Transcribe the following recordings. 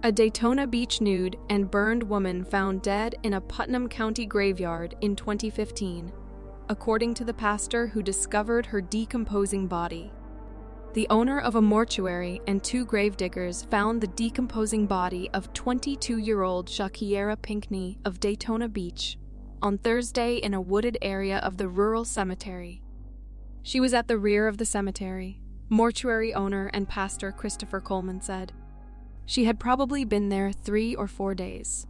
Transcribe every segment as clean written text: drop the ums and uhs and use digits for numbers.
A Daytona Beach nude and burned woman found dead in a Putnam County graveyard in 2015, according to the pastor who discovered her decomposing body. The owner of a mortuary and 2 gravediggers found the decomposing body of 22-year-old Shaquierra Pinckney of Daytona Beach on Thursday in a wooded area of the rural cemetery. She was at the rear of the cemetery, mortuary owner and pastor Christopher Coleman said. She had probably been there 3 or 4 days.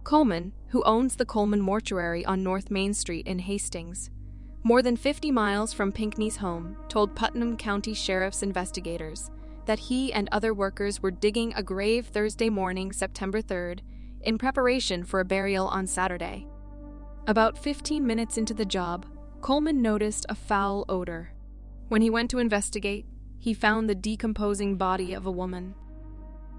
Coleman, who owns the Coleman Mortuary on North Main Street in Hastings, more than 50 miles from Pinckney's home, told Putnam County Sheriff's investigators that he and other workers were digging a grave Thursday morning, September 3rd, in preparation for a burial on Saturday. About 15 minutes into the job, Coleman noticed a foul odor. When he went to investigate, he found the decomposing body of a woman.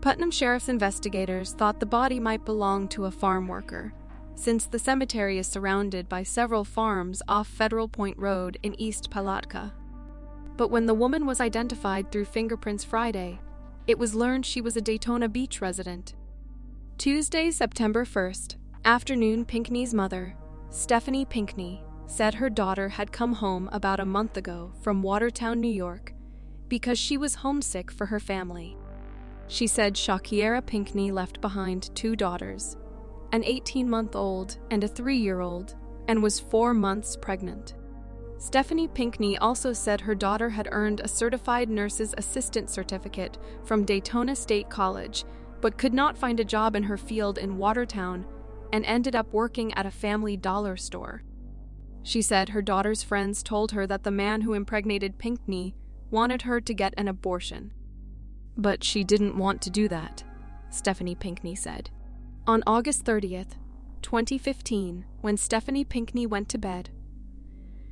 Putnam Sheriff's investigators thought the body might belong to a farm worker, since the cemetery is surrounded by several farms off Federal Point Road in East Palatka. But when the woman was identified through fingerprints Friday, it was learned she was a Daytona Beach resident. Tuesday, September 1st, afternoon, Pinckney's mother, Stephanie Pinckney, said her daughter had come home about a month ago from Watertown, New York, because she was homesick for her family. She said Shaquierra Pinckney left behind 2 daughters, an 18-month-old and a 3-year-old, and was 4 months pregnant. Stephanie Pinckney also said her daughter had earned a certified nurse's assistant certificate from Daytona State College, but could not find a job in her field in Watertown and ended up working at a family dollar store. She said her daughter's friends told her that the man who impregnated Pinckney wanted her to get an abortion. But she didn't want to do that, Stephanie Pinckney said. On August 30th, 2015, when Stephanie Pinckney went to bed,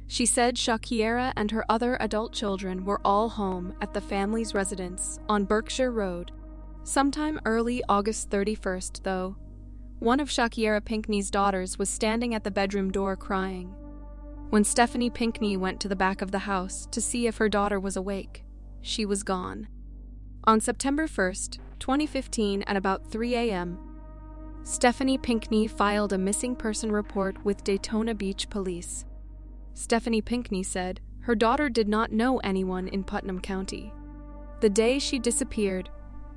she said Shaquierra and her other adult children were all home at the family's residence on Berkshire Road. Sometime early August 31st, though, one of Shaquierra Pinckney's daughters was standing at the bedroom door crying. When Stephanie Pinckney went to the back of the house to see if her daughter was awake, she was gone. On September 1st, 2015, at about 3 a.m., Stephanie Pinckney filed a missing person report with Daytona Beach Police. Stephanie Pinckney said her daughter did not know anyone in Putnam County. The day she disappeared,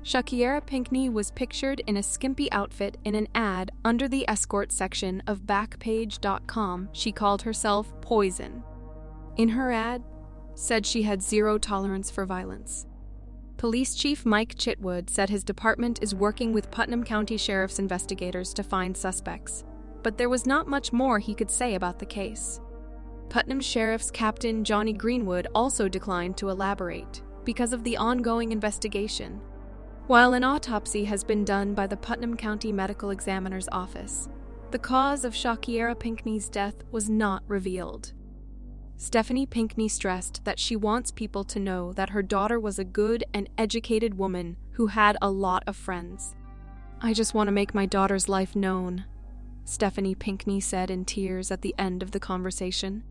Shaquierra Pinckney was pictured in a skimpy outfit in an ad under the escort section of Backpage.com. She called herself Poison. In her ad, said she had 0 tolerance for violence. Police Chief Mike Chitwood said his department is working with Putnam County Sheriff's investigators to find suspects, but there was not much more he could say about the case. Putnam Sheriff's Captain Johnny Greenwood also declined to elaborate because of the ongoing investigation. While an autopsy has been done by the Putnam County Medical Examiner's Office, the cause of Shaquierra Pinckney's death was not revealed. Stephanie Pinckney stressed that she wants people to know that her daughter was a good and educated woman who had a lot of friends. "I just want to make my daughter's life known," Stephanie Pinckney said in tears at the end of the conversation.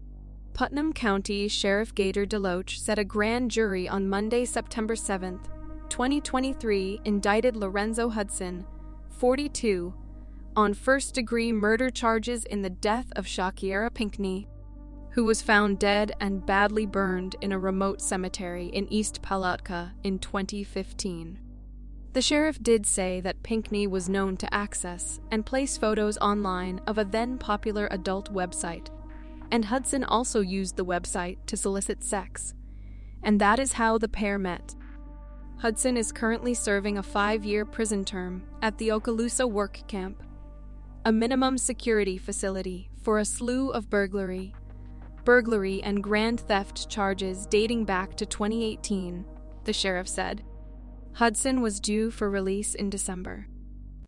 Putnam County Sheriff Gator DeLoach said a grand jury on Monday, September 7th, 2023, indicted Lorenzo Hudson, 42, on first-degree murder charges in the death of Shaquierra Pinckney, who was found dead and badly burned in a remote cemetery in East Palatka in 2015. The sheriff did say that Pinckney was known to access and place photos online of a then-popular adult website, and Hudson also used the website to solicit sex, and that is how the pair met. Hudson is currently serving a 5-year prison term at the Okaloosa Work Camp, a minimum security facility for a slew of burglary and grand theft charges dating back to 2018, the sheriff said. Hudson was due for release in December.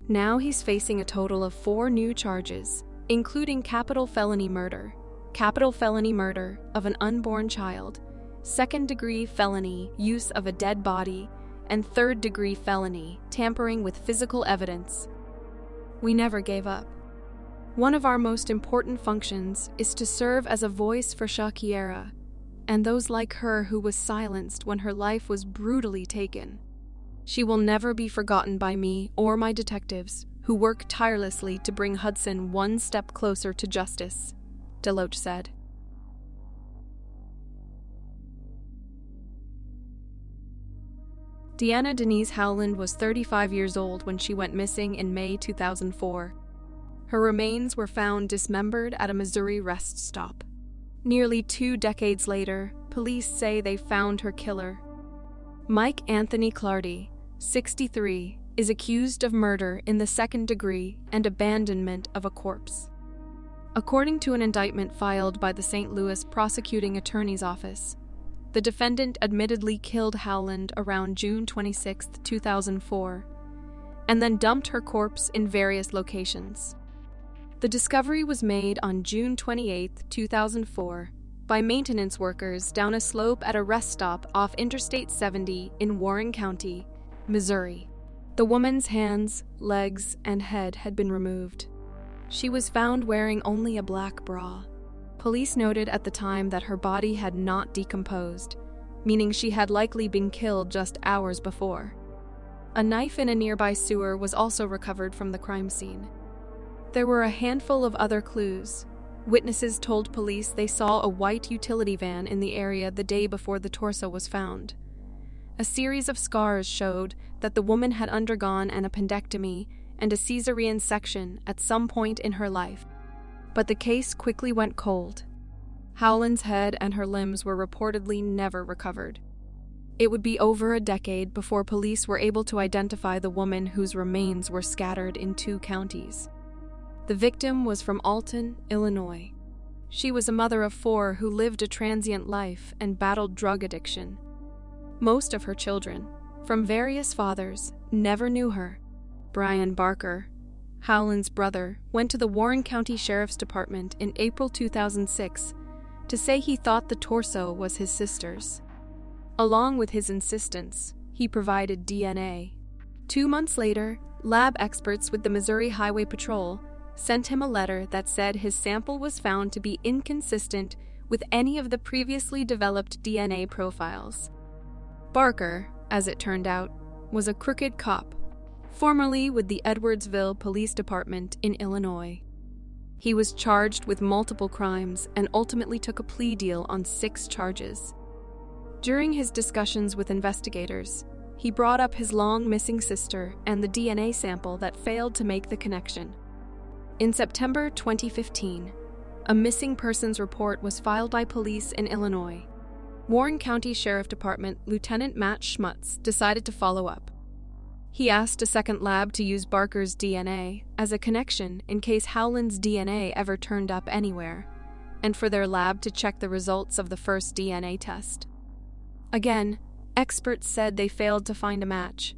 Now he's facing a total of 4 new charges, including capital felony murder of an unborn child, second-degree felony use of a dead body, and third-degree felony tampering with physical evidence. We never gave up. One of our most important functions is to serve as a voice for Shaquierra and those like her who was silenced when her life was brutally taken. She will never be forgotten by me or my detectives, who work tirelessly to bring Hudson one step closer to justice," DeLoach said. Deanna Denise Howland was 35 years old when she went missing in May 2004. Her remains were found dismembered at a Missouri rest stop. Nearly 2 decades later, police say they found her killer. Mike Anthony Clardy, 63, is accused of murder in the second degree and abandonment of a corpse. According to an indictment filed by the St. Louis Prosecuting Attorney's Office, the defendant admittedly killed Howland around June 26, 2004, and then dumped her corpse in various locations. The discovery was made on June 28, 2004, by maintenance workers down a slope at a rest stop off Interstate 70 in Warren County, Missouri. The woman's hands, legs, and head had been removed. She was found wearing only a black bra. Police noted at the time that her body had not decomposed, meaning she had likely been killed just hours before. A knife in a nearby sewer was also recovered from the crime scene. There were a handful of other clues. Witnesses told police they saw a white utility van in the area the day before the torso was found. A series of scars showed that the woman had undergone an appendectomy and a cesarean section at some point in her life. But the case quickly went cold. Howland's head and her limbs were reportedly never recovered. It would be over a decade before police were able to identify the woman whose remains were scattered in 2 counties. The victim was from Alton, Illinois. She was a mother of 4 who lived a transient life and battled drug addiction. Most of her children, from various fathers, never knew her. Brian Barker, Howland's brother, went to the Warren County Sheriff's Department in April 2006 to say he thought the torso was his sister's. Along with his insistence, he provided DNA. 2 months later, lab experts with the Missouri Highway Patrol sent him a letter that said his sample was found to be inconsistent with any of the previously developed DNA profiles. Barker, as it turned out, was a crooked cop, formerly with the Edwardsville Police Department in Illinois. He was charged with multiple crimes and ultimately took a plea deal on 6 charges. During his discussions with investigators, he brought up his long-missing sister and the DNA sample that failed to make the connection. In September 2015, a missing persons report was filed by police in Illinois. Warren County Sheriff Department Lieutenant Matt Schmutz decided to follow up. He asked a second lab to use Barker's DNA as a connection in case Howland's DNA ever turned up anywhere, and for their lab to check the results of the first DNA test. Again, experts said they failed to find a match.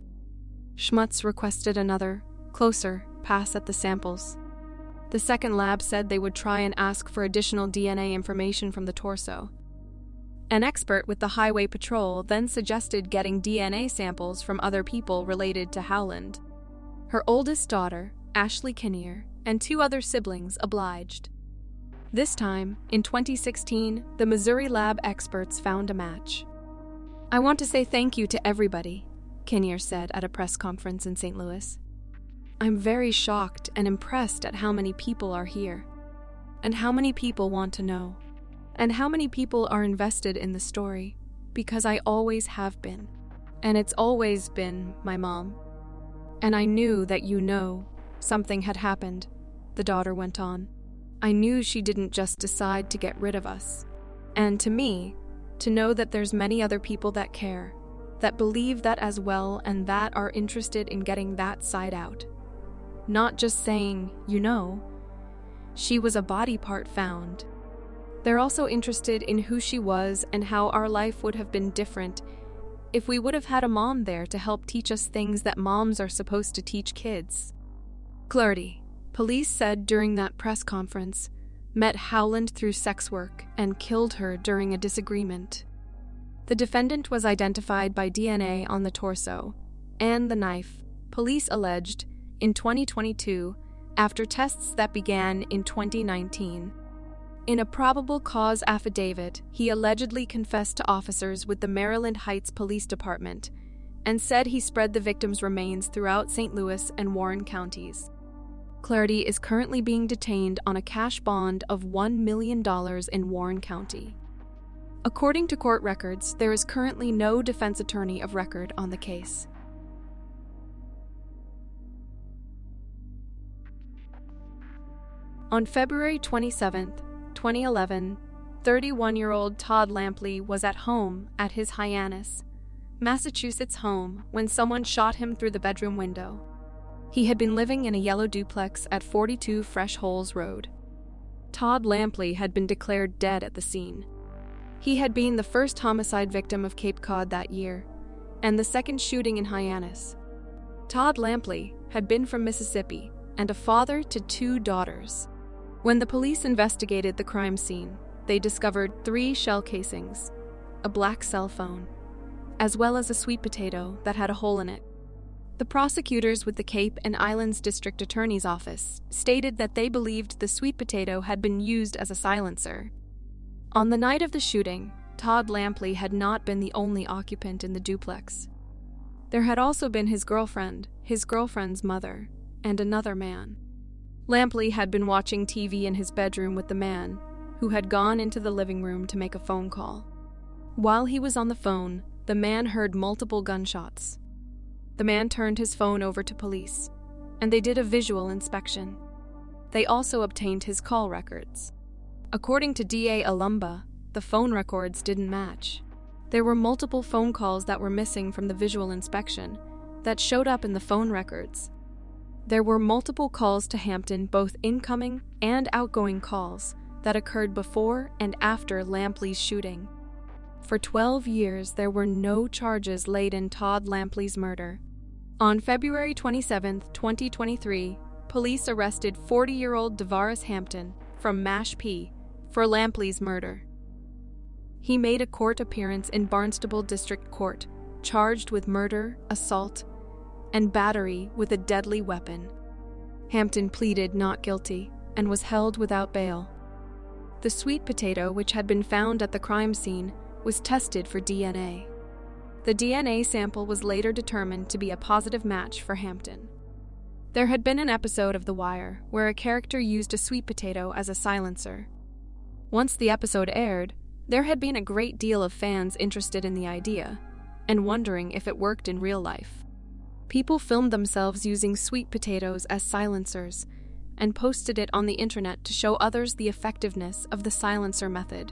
Schmutz requested another, closer, pass at the samples. The second lab said they would try and ask for additional DNA information from the torso. An expert with the Highway Patrol then suggested getting DNA samples from other people related to Howland. Her oldest daughter, Ashley Kinnear, and 2 other siblings obliged. This time, in 2016, the Missouri lab experts found a match. "I want to say thank you to everybody," Kinnear said at a press conference in St. Louis. "I'm very shocked and impressed at how many people are here, and how many people want to know, and how many people are invested in the story, because I always have been, and it's always been my mom. And I knew that something had happened," the daughter went on. "I knew she didn't just decide to get rid of us. And to me, to know that there's many other people that care, that believe that as well and that are interested in getting that side out. Not just saying, she was a body part found. They're also interested in who she was and how our life would have been different if we would have had a mom there to help teach us things that moms are supposed to teach kids." Clardy, police said during that press conference, met Howland through sex work and killed her during a disagreement. The defendant was identified by DNA on the torso and the knife, police alleged, in 2022 after tests that began in 2019. In a probable cause affidavit, he allegedly confessed to officers with the Maryland Heights Police Department and said he spread the victim's remains throughout St. Louis and Warren counties. Clardy is currently being detained on a cash bond of $1 million in Warren County. According to court records, there is currently no defense attorney of record on the case. On February 27, 2011, 31-year-old Todd Lampley was at home at his Hyannis, Massachusetts home when someone shot him through the bedroom window. He had been living in a yellow duplex at 42 Fresh Holes Road. Todd Lampley had been declared dead at the scene. He had been the first homicide victim of Cape Cod that year, and the second shooting in Hyannis. Todd Lampley had been from Mississippi and a father to 2 daughters. When the police investigated the crime scene, they discovered 3 shell casings, a black cell phone, as well as a sweet potato that had a hole in it. The prosecutors with the Cape and Islands District Attorney's Office stated that they believed the sweet potato had been used as a silencer. On the night of the shooting, Todd Lampley had not been the only occupant in the duplex. There had also been his girlfriend, his girlfriend's mother, and another man. Lampley had been watching TV in his bedroom with the man, who had gone into the living room to make a phone call. While he was on the phone, the man heard multiple gunshots. The man turned his phone over to police, and they did a visual inspection. They also obtained his call records. According to DA Alumba, the phone records didn't match. There were multiple phone calls that were missing from the visual inspection that showed up in the phone records. There were multiple calls to Hampton, both incoming and outgoing calls, that occurred before and after Lampley's shooting. For 12 years, there were no charges laid in Todd Lampley's murder. On February 27, 2023, police arrested 40-year-old DeVaris Hampton from Mashpee for Lampley's murder. He made a court appearance in Barnstable District Court, charged with murder, assault, and battery with a deadly weapon. Hampton pleaded not guilty and was held without bail. The sweet potato, which had been found at the crime scene, was tested for DNA. The DNA sample was later determined to be a positive match for Hampton. There had been an episode of The Wire where a character used a sweet potato as a silencer. Once the episode aired, there had been a great deal of fans interested in the idea and wondering if it worked in real life. People filmed themselves using sweet potatoes as silencers and posted it on the internet to show others the effectiveness of the silencer method.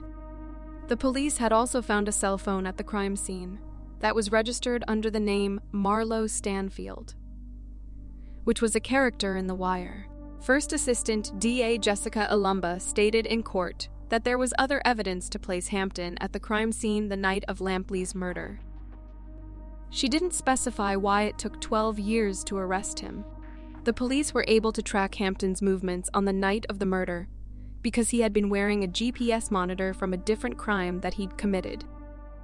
The police had also found a cell phone at the crime scene that was registered under the name Marlowe Stanfield, which was a character in The Wire. First Assistant DA Jessica Alumba stated in court that there was other evidence to place Hampton at the crime scene the night of Lampley's murder. She didn't specify why it took 12 years to arrest him. The police were able to track Hampton's movements on the night of the murder because he had been wearing a GPS monitor from a different crime that he'd committed.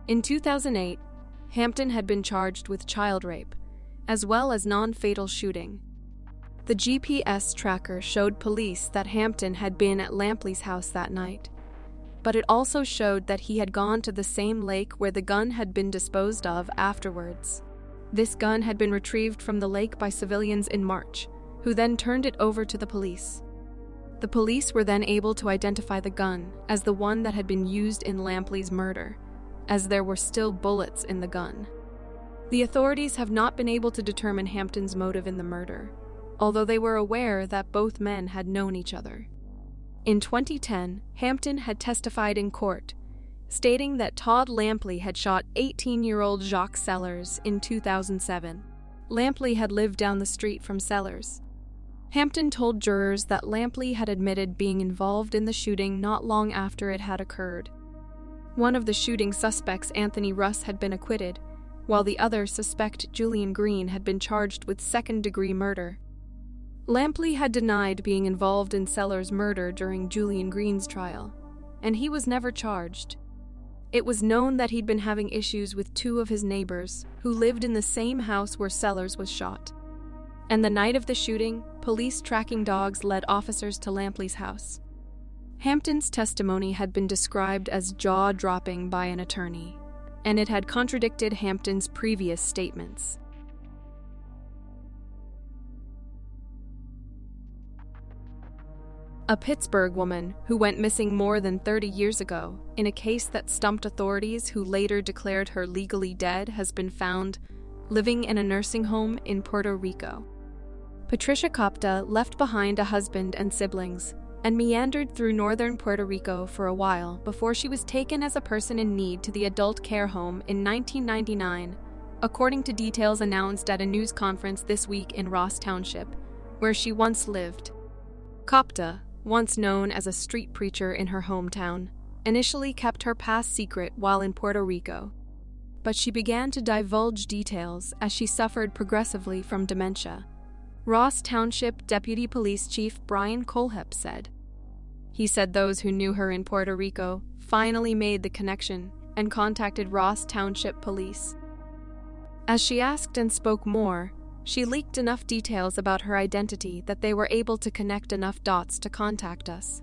In 2008, Hampton had been charged with child rape, as well as non-fatal shooting. The GPS tracker showed police that Hampton had been at Lampley's house that night, but it also showed that he had gone to the same lake where the gun had been disposed of afterwards. This gun had been retrieved from the lake by civilians in March, who then turned it over to the police. The police were then able to identify the gun as the one that had been used in Lampley's murder, as there were still bullets in the gun. The authorities have not been able to determine Hampton's motive in the murder, although they were aware that both men had known each other. In 2010, Hampton had testified in court, stating that Todd Lampley had shot 18-year-old Jacques Sellers in 2007. Lampley had lived down the street from Sellers. Hampton told jurors that Lampley had admitted being involved in the shooting not long after it had occurred. One of the shooting suspects, Anthony Russ, had been acquitted, while the other suspect, Julian Green, had been charged with second-degree murder. Lampley had denied being involved in Sellers' murder during Julian Green's trial, and he was never charged. It was known that he'd been having issues with 2 of his neighbors who lived in the same house where Sellers was shot. And the night of the shooting, police tracking dogs led officers to Lampley's house. Hampton's testimony had been described as jaw-dropping by an attorney, and it had contradicted Hampton's previous statements. A Pittsburgh woman who went missing more than 30 years ago in a case that stumped authorities who later declared her legally dead has been found living in a nursing home in Puerto Rico. Patricia Kopta left behind a husband and siblings and meandered through northern Puerto Rico for a while before she was taken as a person in need to the adult care home in 1999, according to details announced at a news conference this week in Ross Township, where she once lived. Kopta, once known as a street preacher in her hometown, initially kept her past secret while in Puerto Rico, but she began to divulge details as she suffered progressively from dementia. Ross Township Deputy Police Chief Brian Colehep said. He said those who knew her in Puerto Rico finally made the connection and contacted Ross Township Police. As she asked and spoke more, she leaked enough details about her identity that they were able to connect enough dots to contact us,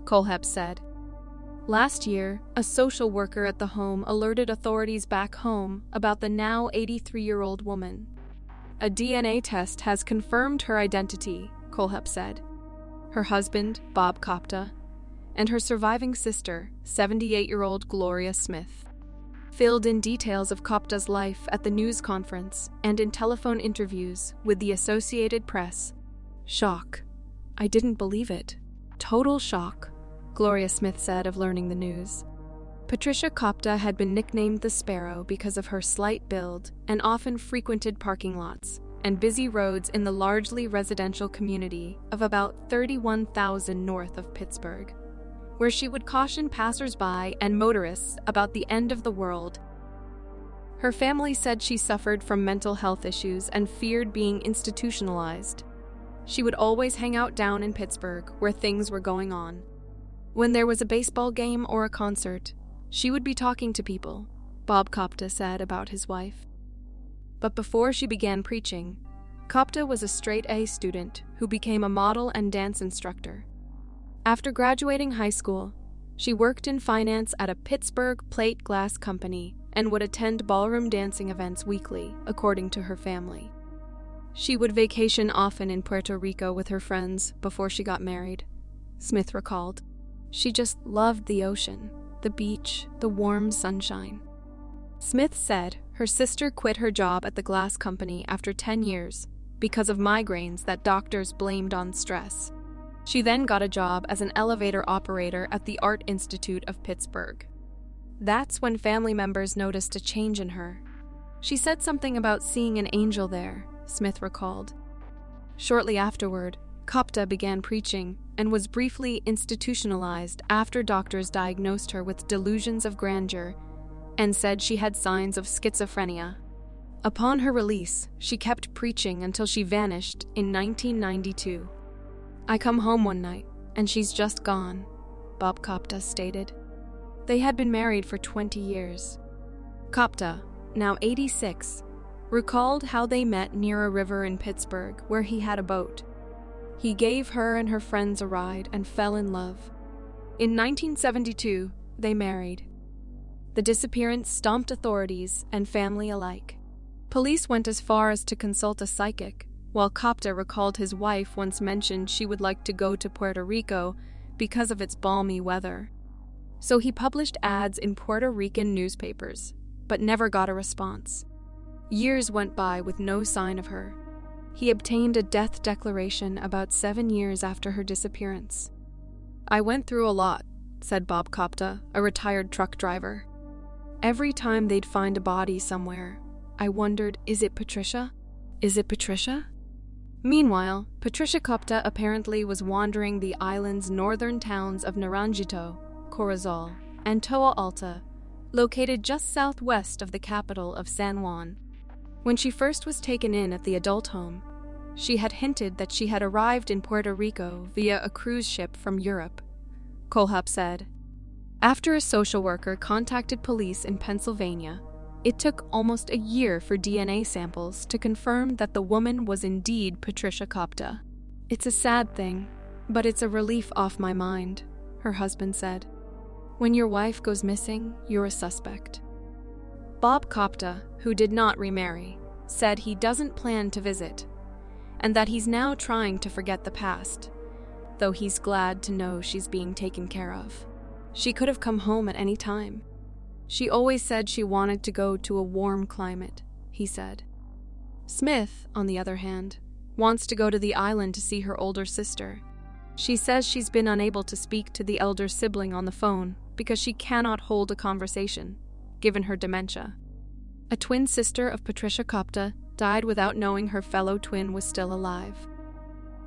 Colehep said. Last year, a social worker at the home alerted authorities back home about the now 83-year-old woman. A DNA test has confirmed her identity, Colehep said. Her husband, Bob Kopta, and her surviving sister, 78-year-old Gloria Smith, filled in details of Kopta's life at the news conference and in telephone interviews with the Associated Press. Shock. I didn't believe it. Total shock, Gloria Smith said of learning the news. Patricia Kopta had been nicknamed the Sparrow because of her slight build and often frequented parking lots and busy roads in the largely residential community of about 31,000 north of Pittsburgh, where she would caution passers-by and motorists about the end of the world. Her family said she suffered from mental health issues and feared being institutionalized. She would always hang out down in Pittsburgh where things were going on. When there was a baseball game or a concert, she would be talking to people, Bob Kopta said about his wife. But before she began preaching, Kopta was a straight-A student who became a model and dance instructor. After graduating high school, she worked in finance at a Pittsburgh plate glass company and would attend ballroom dancing events weekly, according to her family. She would vacation often in Puerto Rico with her friends before she got married, Smith recalled. She just loved the ocean, the beach, the warm sunshine. Smith said her sister quit her job at the glass company after 10 years because of migraines that doctors blamed on stress. She then got a job as an elevator operator at the Art Institute of Pittsburgh. That's when family members noticed a change in her. She said something about seeing an angel there, Smith recalled. Shortly afterward, Kopta began preaching and was briefly institutionalized after doctors diagnosed her with delusions of grandeur and said she had signs of schizophrenia. Upon her release, she kept preaching until she vanished in 1992. I come home one night, and she's just gone, Bob Kopta stated. They had been married for 20 years. Kopta, now 86, recalled how they met near a river in Pittsburgh where he had a boat. He gave her and her friends a ride and fell in love. In 1972, they married. The disappearance stumped authorities and family alike. Police went as far as to consult a psychic, while Kopta recalled his wife once mentioned she would like to go to Puerto Rico because of its balmy weather. So he published ads in Puerto Rican newspapers, but never got a response. Years went by with no sign of her. He obtained a death declaration about 7 years after her disappearance. I went through a lot, said Bob Kopta, a retired truck driver. Every time they'd find a body somewhere, I wondered, is it Patricia? Is it Patricia? Meanwhile, Patricia Kopta apparently was wandering the island's northern towns of Naranjito, Corozal, and Toa Alta, located just southwest of the capital of San Juan. When she first was taken in at the adult home, she had hinted that she had arrived in Puerto Rico via a cruise ship from Europe, Colehep said. After a social worker contacted police in Pennsylvania, it took almost a year for DNA samples to confirm that the woman was indeed Patricia Kopta. It's a sad thing, but it's a relief off my mind, her husband said. When your wife goes missing, you're a suspect. Bob Kopta, who did not remarry, said he doesn't plan to visit, and that he's now trying to forget the past, though he's glad to know she's being taken care of. She could have come home at any time. She always said she wanted to go to a warm climate, he said. Smith, on the other hand, wants to go to the island to see her older sister. She says she's been unable to speak to the elder sibling on the phone because she cannot hold a conversation, given her dementia. A twin sister of Patricia Kopta died without knowing her fellow twin was still alive.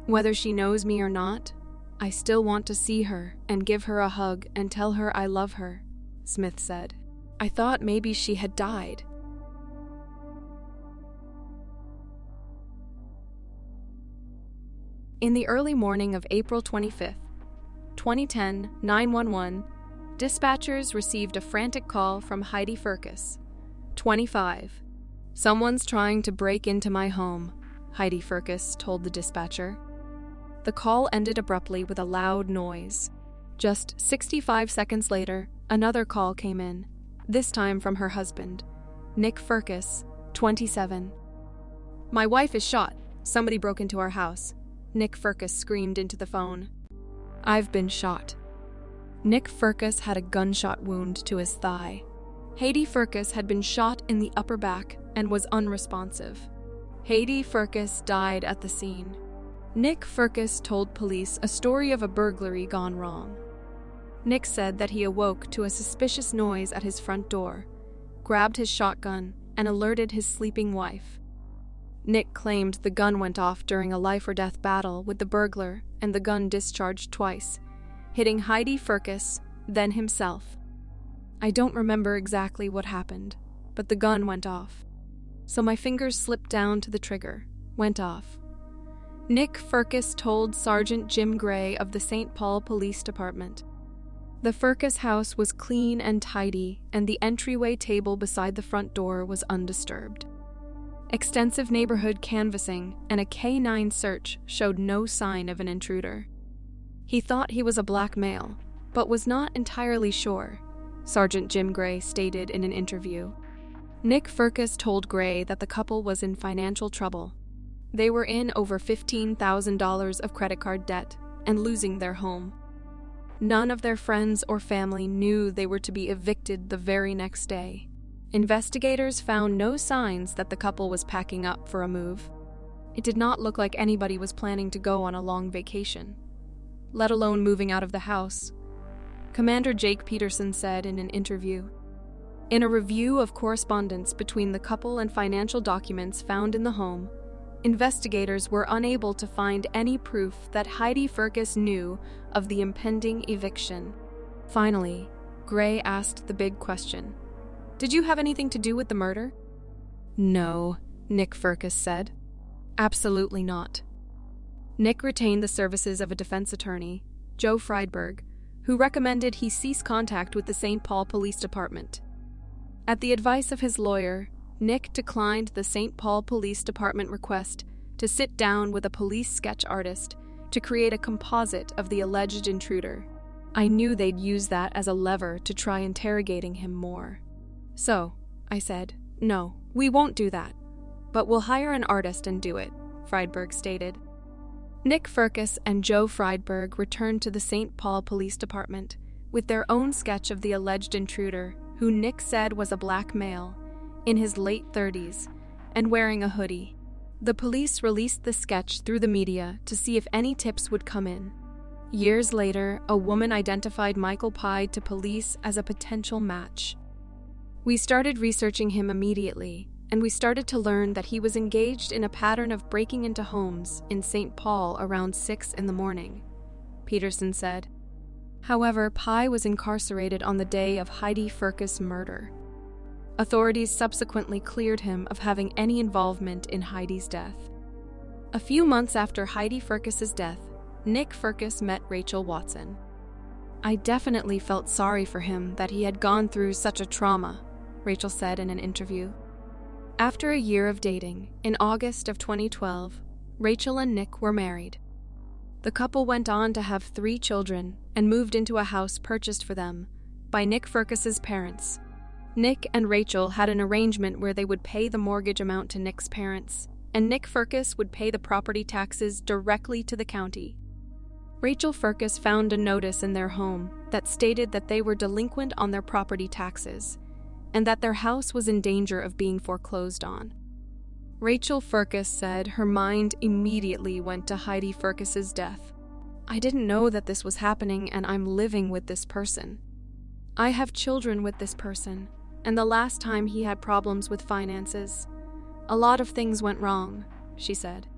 Whether she knows me or not, I still want to see her and give her a hug and tell her I love her, Smith said. I thought maybe she had died. In the early morning of April 25, 2010, 911, dispatchers received a frantic call from Heidi Firkus, 25. Someone's trying to break into my home, Heidi Firkus told the dispatcher. The call ended abruptly with a loud noise. Just 65 seconds later, another call came in, this time from her husband, Nick Firkus, 27. My wife is shot. Somebody broke into our house. Nick Firkus screamed into the phone. I've been shot. Nick Firkus had a gunshot wound to his thigh. Heidi Firkus had been shot in the upper back and was unresponsive. Heidi Firkus died at the scene. Nick Firkus told police a story of a burglary gone wrong. Nick said that he awoke to a suspicious noise at his front door, grabbed his shotgun, and alerted his sleeping wife. Nick claimed the gun went off during a life-or-death battle with the burglar, and the gun discharged twice, hitting Heidi Firkus, then himself. I don't remember exactly what happened, but the gun went off. So my fingers slipped down to the trigger, went off. Nick Firkus told Sergeant Jim Gray of the St. Paul Police Department. The Firkus house was clean and tidy, and the entryway table beside the front door was undisturbed. Extensive neighborhood canvassing and a K-9 search showed no sign of an intruder. He thought he was a black male, but was not entirely sure, Sergeant Jim Gray stated in an interview. Nick Firkus told Gray that the couple was in financial trouble. They were in over $15,000 of credit card debt and losing their home. None of their friends or family knew they were to be evicted the very next day. Investigators found no signs that the couple was packing up for a move. It did not look like anybody was planning to go on a long vacation, let alone moving out of the house, Commander Jake Peterson said in an interview. In a review of correspondence between the couple and financial documents found in the home, investigators were unable to find any proof that Heidi Firkus knew of the impending eviction. Finally, Gray asked the big question. Did you have anything to do with the murder? No, Nick Firkus said. Absolutely not. Nick retained the services of a defense attorney, Joe Friedberg, who recommended he cease contact with the St. Paul Police Department. At the advice of his lawyer, Nick declined the St. Paul Police Department request to sit down with a police sketch artist to create a composite of the alleged intruder. I knew they'd use that as a lever to try interrogating him more. So, I said, no, we won't do that, but we'll hire an artist and do it, Friedberg stated. Nick Firkus and Joe Friedberg returned to the St. Paul Police Department with their own sketch of the alleged intruder, who Nick said was a black male, in his late 30s, and wearing a hoodie. The police released the sketch through the media to see if any tips would come in. Years later, a woman identified Michael Pye to police as a potential match. We started researching him immediately, and we started to learn that he was engaged in a pattern of breaking into homes in St. Paul around 6 a.m, Peterson said. However, Pye was incarcerated on the day of Heidi Firkus' murder. Authorities subsequently cleared him of having any involvement in Heidi's death. A few months after Heidi Firkus' death, Nick Firkus met Rachel Watson. I definitely felt sorry for him that he had gone through such a trauma, Rachel said in an interview. After a year of dating, in August of 2012, Rachel and Nick were married. The couple went on to have 3 children and moved into a house purchased for them by Nick Firkus' parents. Nick and Rachel had an arrangement where they would pay the mortgage amount to Nick's parents, and Nick Firkus would pay the property taxes directly to the county. Rachel Firkus found a notice in their home that stated that they were delinquent on their property taxes and that their house was in danger of being foreclosed on. Rachel Firkus said her mind immediately went to Heidi Firkus's death. "I didn't know that this was happening, and I'm living with this person. I have children with this person, and the last time he had problems with finances, a lot of things went wrong," she said.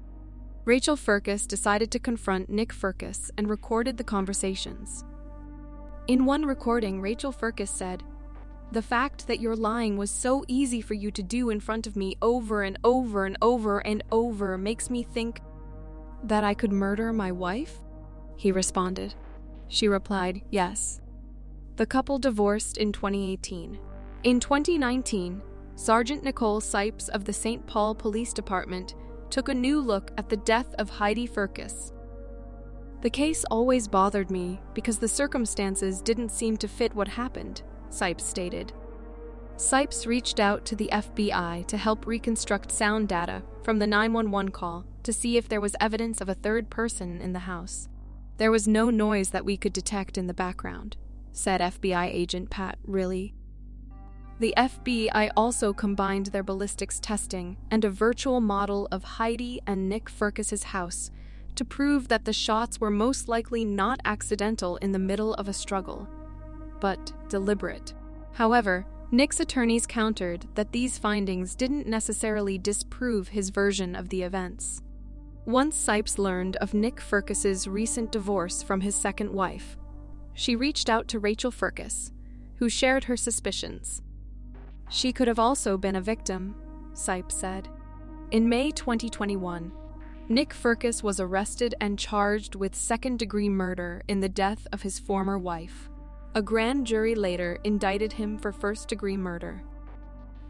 Rachel Firkus decided to confront Nick Firkus and recorded the conversations. In one recording, Rachel Firkus said, "The fact that you're lying was so easy for you to do in front of me over and over and over and over makes me think that I could murder my wife?" He responded. She replied, "Yes." The couple divorced in 2018. In 2019, Sergeant Nicole Sipes of the St. Paul Police Department took a new look at the death of Heidi Firkus. "The case always bothered me because the circumstances didn't seem to fit what happened," Sipes stated. Sipes reached out to the FBI to help reconstruct sound data from the 911 call to see if there was evidence of a third person in the house. "There was no noise that we could detect in the background," said FBI agent Pat Riley. The FBI also combined their ballistics testing and a virtual model of Heidi and Nick Firkus's house to prove that the shots were most likely not accidental in the middle of a struggle, but deliberate. However, Nick's attorneys countered that these findings didn't necessarily disprove his version of the events. Once Sipes learned of Nick Firkus's recent divorce from his second wife, she reached out to Rachel Firkus, who shared her suspicions. "She could have also been a victim," Sipes said. In May 2021, Nick Firkus was arrested and charged with second-degree murder in the death of his former wife. A grand jury later indicted him for first-degree murder.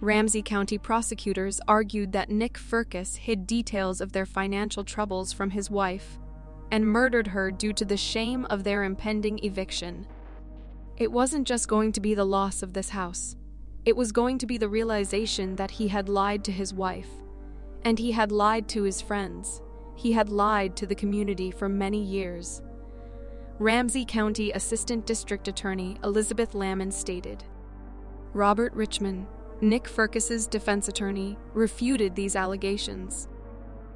Ramsey County prosecutors argued that Nick Firkus hid details of their financial troubles from his wife and murdered her due to the shame of their impending eviction. It wasn't just going to be the loss of this house. It was going to be the realization that he had lied to his wife, and he had lied to his friends. He had lied to the community for many years. Ramsey County Assistant District Attorney Elizabeth Lamon stated. Robert Richmond, Nick Firkus's defense attorney, refuted these allegations.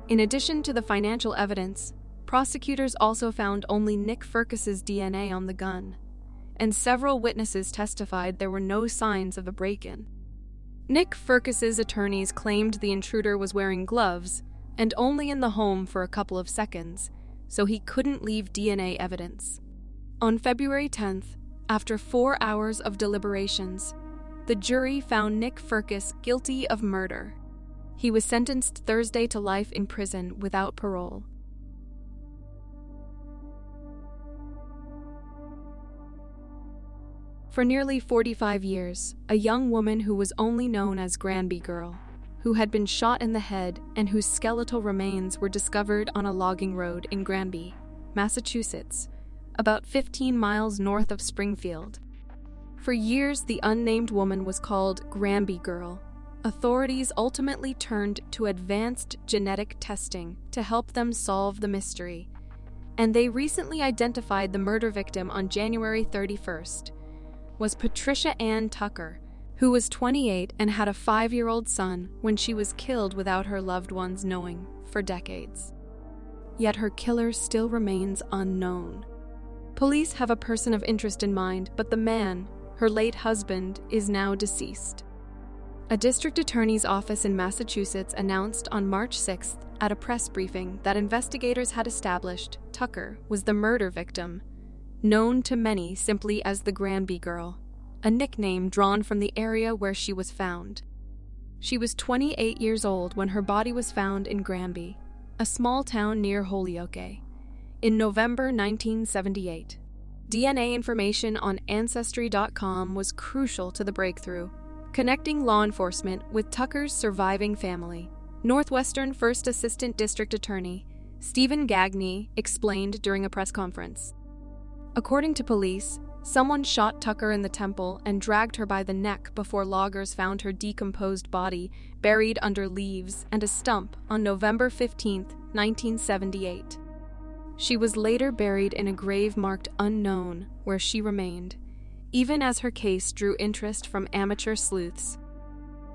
In addition to the financial evidence, prosecutors also found only Nick Firkus's DNA on the gun, and several witnesses testified there were no signs of a break-in. Nick Firkus's attorneys claimed the intruder was wearing gloves and only in the home for a couple of seconds, so he couldn't leave DNA evidence. On February 10th, after 4 hours of deliberations, the jury found Nick Firkus guilty of murder. He was sentenced Thursday to life in prison without parole. For nearly 45 years, a young woman who was only known as Granby Girl, who had been shot in the head and whose skeletal remains were discovered on a logging road in Granby, Massachusetts, about 15 miles north of Springfield. For years, the unnamed woman was called Granby Girl. Authorities ultimately turned to advanced genetic testing to help them solve the mystery, and they recently identified the murder victim on January 31st. Was Patricia Ann Tucker, who was 28 and had a 5-year-old son when she was killed without her loved ones knowing for decades. Yet her killer still remains unknown. Police have a person of interest in mind, but the man, her late husband, is now deceased. A district attorney's office in Massachusetts announced on March 6th at a press briefing that investigators had established Tucker was the murder victim, known to many simply as the Granby Girl, a nickname drawn from the area where she was found. She was 28 years old when her body was found in Granby, a small town near Holyoke, in November 1978. DNA information on Ancestry.com was crucial to the breakthrough, connecting law enforcement with Tucker's surviving family. Northwestern First Assistant District Attorney Stephen Gagney explained during a press conference. According to police, Someone shot Tucker in the temple and dragged her by the neck before loggers found her decomposed body buried under leaves and a stump on November 15, 1978. She was later buried in a grave marked unknown, where she remained, even as her case drew interest from amateur sleuths.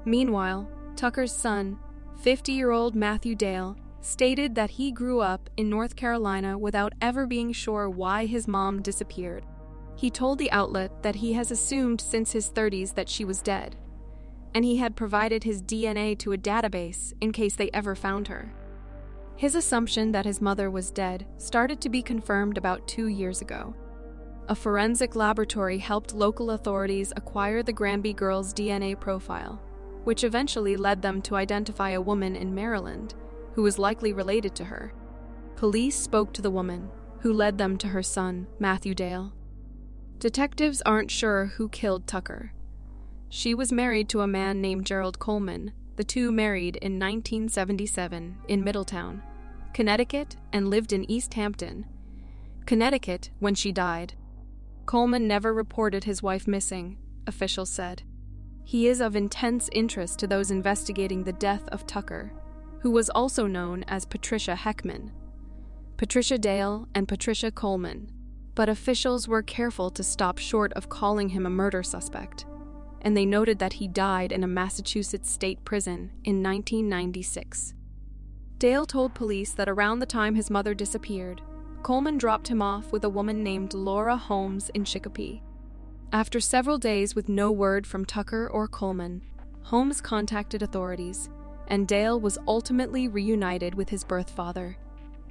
Meanwhile, Tucker's son, 50-year-old Matthew Dale, stated that he grew up in North Carolina without ever being sure why his mom disappeared. He told the outlet that he has assumed since his 30s that she was dead, and he had provided his DNA to a database in case they ever found her. His assumption that his mother was dead started to be confirmed about 2 years ago. A forensic laboratory helped local authorities acquire the Granby Girl's DNA profile, which eventually led them to identify a woman in Maryland who was likely related to her. Police spoke to the woman, who led them to her son, Matthew Dale. Detectives aren't sure who killed Tucker. She was married to a man named Gerald Coleman. The two married in 1977 in Middletown, Connecticut, and lived in East Hampton, Connecticut, when she died. Coleman never reported his wife missing, officials said. He is of intense interest to those investigating the death of Tucker, who was also known as Patricia Heckman, Patricia Dale, and Patricia Coleman, but officials were careful to stop short of calling him a murder suspect, and they noted that he died in a Massachusetts state prison in 1996. Dale told police that around the time his mother disappeared, Coleman dropped him off with a woman named Laura Holmes in Chicopee. After several days with no word from Tucker or Coleman, Holmes contacted authorities, and Dale was ultimately reunited with his birth father.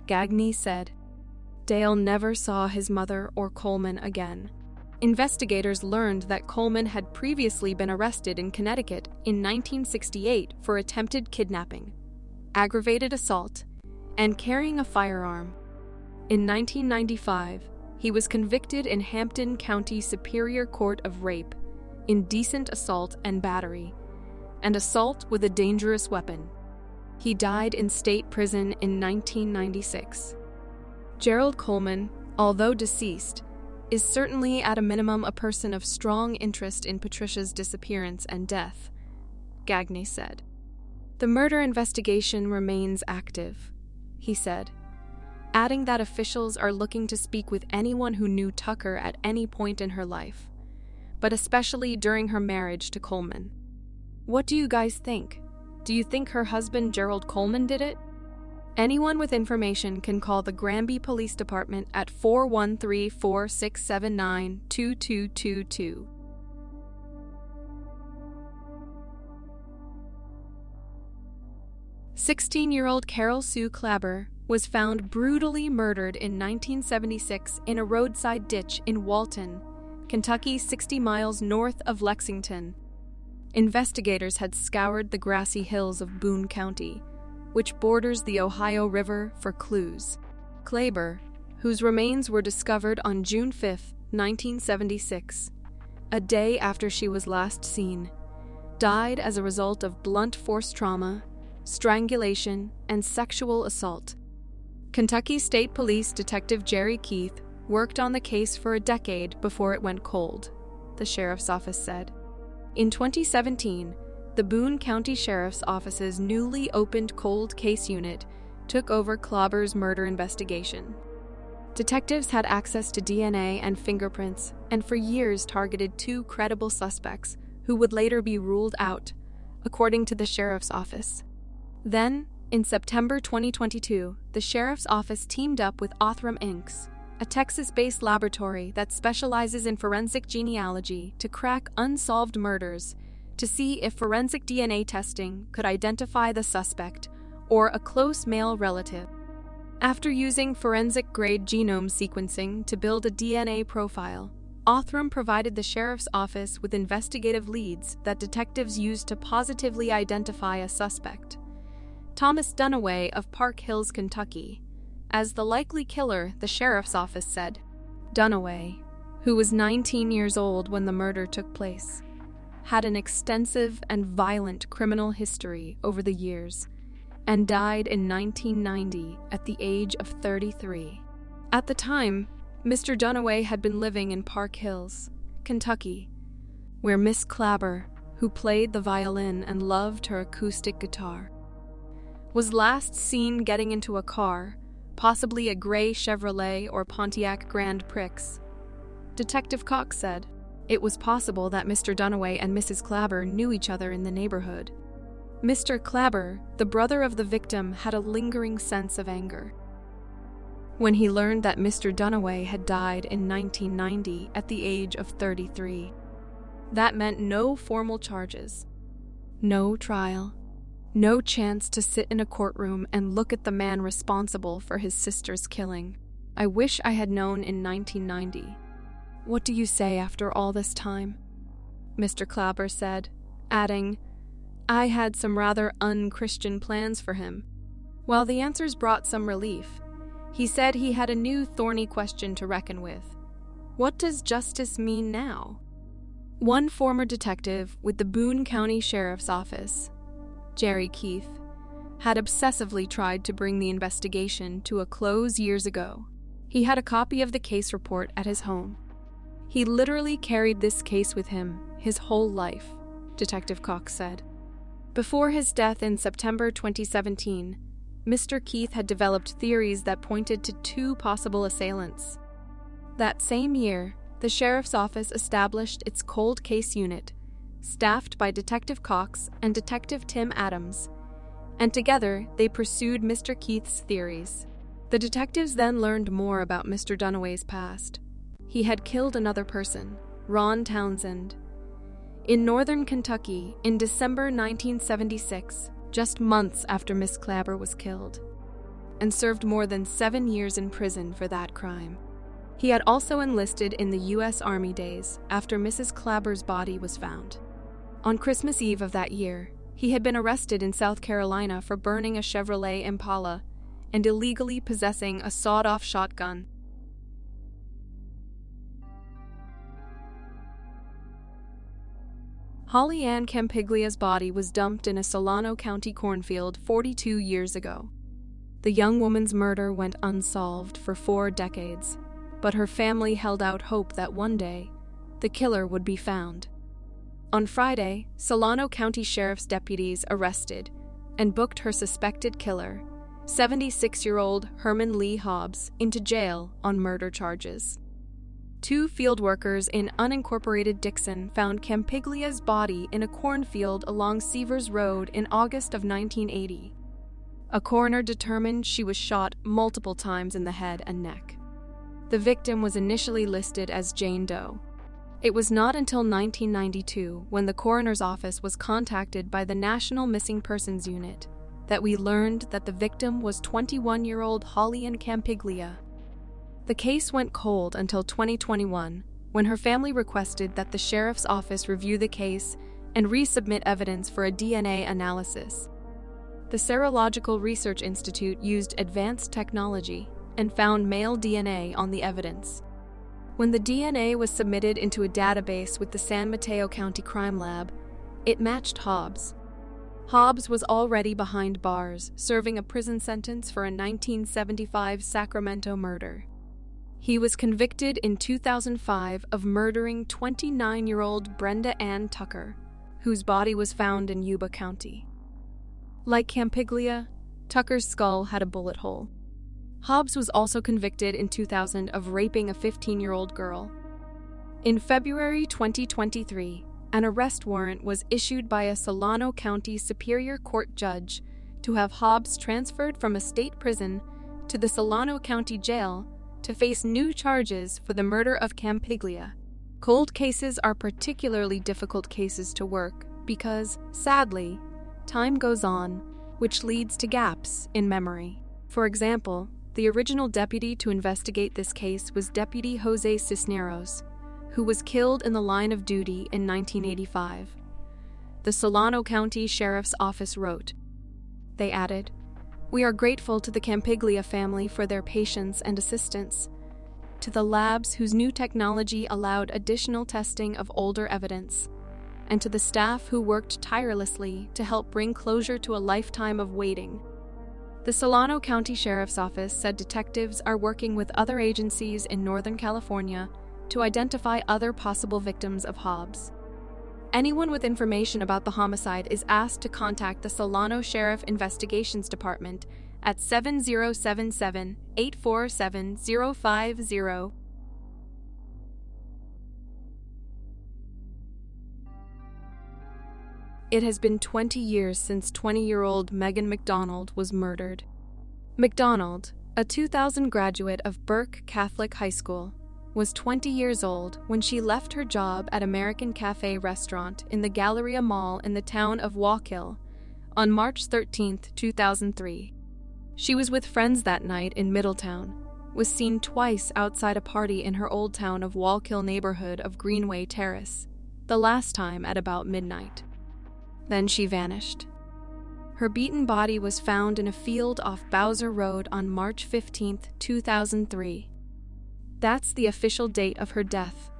Gagne said, Dale never saw his mother or Coleman again. Investigators learned that Coleman had previously been arrested in Connecticut in 1968 for attempted kidnapping, aggravated assault, and carrying a firearm. In 1995, he was convicted in Hampton County Superior Court of rape, indecent assault and battery, and assault with a dangerous weapon. He died in state prison in 1996. Gerald Coleman, although deceased, is certainly at a minimum a person of strong interest in Patricia's disappearance and death, Gagne said. The murder investigation remains active, he said, adding that officials are looking to speak with anyone who knew Tucker at any point in her life, but especially during her marriage to Coleman. What do you guys think? Do you think her husband Gerald Coleman did it? Anyone with information can call the Granby Police Department at 413-4679-2222. "16-year-old Carol Sue Klaber was found brutally murdered in 1976 in a roadside ditch in Walton, Kentucky, 60 miles north of Lexington. Investigators had scoured the grassy hills of Boone County, which borders the Ohio River, for clues. Klaber, whose remains were discovered on June 5, 1976, a day after she was last seen, died as a result of blunt force trauma, strangulation, and sexual assault. Kentucky State Police Detective Jerry Keith worked on the case for a decade before it went cold, the sheriff's office said. In 2017, the Boone County Sheriff's Office's newly opened cold case unit took over Klaber's murder investigation. Detectives had access to DNA and fingerprints, and for years targeted 2 credible suspects who would later be ruled out, according to the sheriff's office. Then, in September 2022, the sheriff's office teamed up with Othram Inc., a Texas-based laboratory that specializes in forensic genealogy, to crack unsolved murders to see if forensic DNA testing could identify the suspect or a close male relative. After using forensic-grade genome sequencing to build a DNA profile, Othram provided the sheriff's office with investigative leads that detectives used to positively identify a suspect, Thomas Dunaway of Park Hills, Kentucky, as the likely killer, the sheriff's office said. Dunaway, who was 19 years old when the murder took place, had an extensive and violent criminal history over the years, and died in 1990 at the age of 33. At the time, Mr. Dunaway had been living in Park Hills, Kentucky, where Miss Klaber, who played the violin and loved her acoustic guitar, was last seen getting into a car, possibly a gray Chevrolet or Pontiac Grand Prix. Detective Cox said it was possible that Mr. Dunaway and Mrs. Klaber knew each other in the neighborhood. Mr. Klaber, the brother of the victim, had a lingering sense of anger when he learned that Mr. Dunaway had died in 1990 at the age of 33. That meant no formal charges, no trial, no chance to sit in a courtroom and look at the man responsible for his sister's killing. I wish I had known in 1990. What do you say after all this time? Mr. Klaber said, adding, I had some rather un-Christian plans for him. While the answers brought some relief, he said he had a new thorny question to reckon with. What does justice mean now? One former detective with the Boone County Sheriff's Office, Jerry Keith, had obsessively tried to bring the investigation to a close years ago. He had a copy of the case report at his home. He literally carried this case with him his whole life, Detective Cox said. Before his death in September 2017, Mr. Keith had developed theories that pointed to two possible assailants. That same year, the sheriff's office established its cold case unit, staffed by Detective Cox and Detective Tim Adams, and together they pursued Mr. Keith's theories. The detectives then learned more about Mr. Dunaway's past. He had killed another person, Ron Townsend, in northern Kentucky in December 1976, just months after Miss Klaber was killed, and served more than 7 years in prison for that crime. He had also enlisted in the U.S. Army days after Mrs. Klaber's body was found. On Christmas Eve of that year, he had been arrested in South Carolina for burning a Chevrolet Impala and illegally possessing a sawed-off shotgun. Holly Ann Campiglia's body was dumped in a Solano County cornfield 42 years ago. The young woman's murder went unsolved for 4 decades, but her family held out hope that one day, the killer would be found. On Friday, Solano County Sheriff's deputies arrested and booked her suspected killer, 76-year-old Herman Lee Hobbs, into jail on murder charges. 2 field workers in unincorporated Dixon found Campiglia's body in a cornfield along Seavers Road in August of 1980. A coroner determined she was shot multiple times in the head and neck. The victim was initially listed as Jane Doe. It was not until 1992, when the coroner's office was contacted by the National Missing Persons Unit, that we learned that the victim was 21-year-old Holly Ann Campiglia. The case went cold until 2021, when her family requested that the sheriff's office review the case and resubmit evidence for a DNA analysis. The Serological Research Institute used advanced technology and found male DNA on the evidence. When the DNA was submitted into a database with the San Mateo County Crime Lab, it matched Hobbs. Hobbs was already behind bars, serving a prison sentence for a 1975 Sacramento murder. He was convicted in 2005 of murdering 29-year-old Brenda Ann Tucker, whose body was found in Yuba County. Like Campiglia, Tucker's skull had a bullet hole. Hobbs was also convicted in 2000 of raping a 15-year-old girl. In February 2023, an arrest warrant was issued by a Solano County Superior Court judge to have Hobbs transferred from a state prison to the Solano County Jail to face new charges for the murder of Campiglia. Cold cases are particularly difficult cases to work because, sadly, time goes on, which leads to gaps in memory. For example, the original deputy to investigate this case was Deputy Jose Cisneros, who was killed in the line of duty in 1985. The Solano County Sheriff's Office wrote, they added, "We are grateful to the Campiglia family for their patience and assistance, to the labs whose new technology allowed additional testing of older evidence, and to the staff who worked tirelessly to help bring closure to a lifetime of waiting. The Solano County Sheriff's Office said detectives are working with other agencies in Northern California to identify other possible victims of Hobbs. Anyone with information about the homicide is asked to contact the Solano Sheriff Investigations Department at 7077-847-050. It has been 20 years since 20-year-old Megan McDonald was murdered. McDonald, a 2000 graduate of Burke Catholic High School, was 20 years old when she left her job at American Cafe restaurant in the Galleria Mall in the town of Wallkill on March 13, 2003. She was with friends that night in Middletown, was seen twice outside a party in her old town of Wallkill neighborhood of Greenway Terrace, the last time at about midnight. Then she vanished. Her beaten body was found in a field off Bowser Road on March 15, 2003. That's the official date of her death,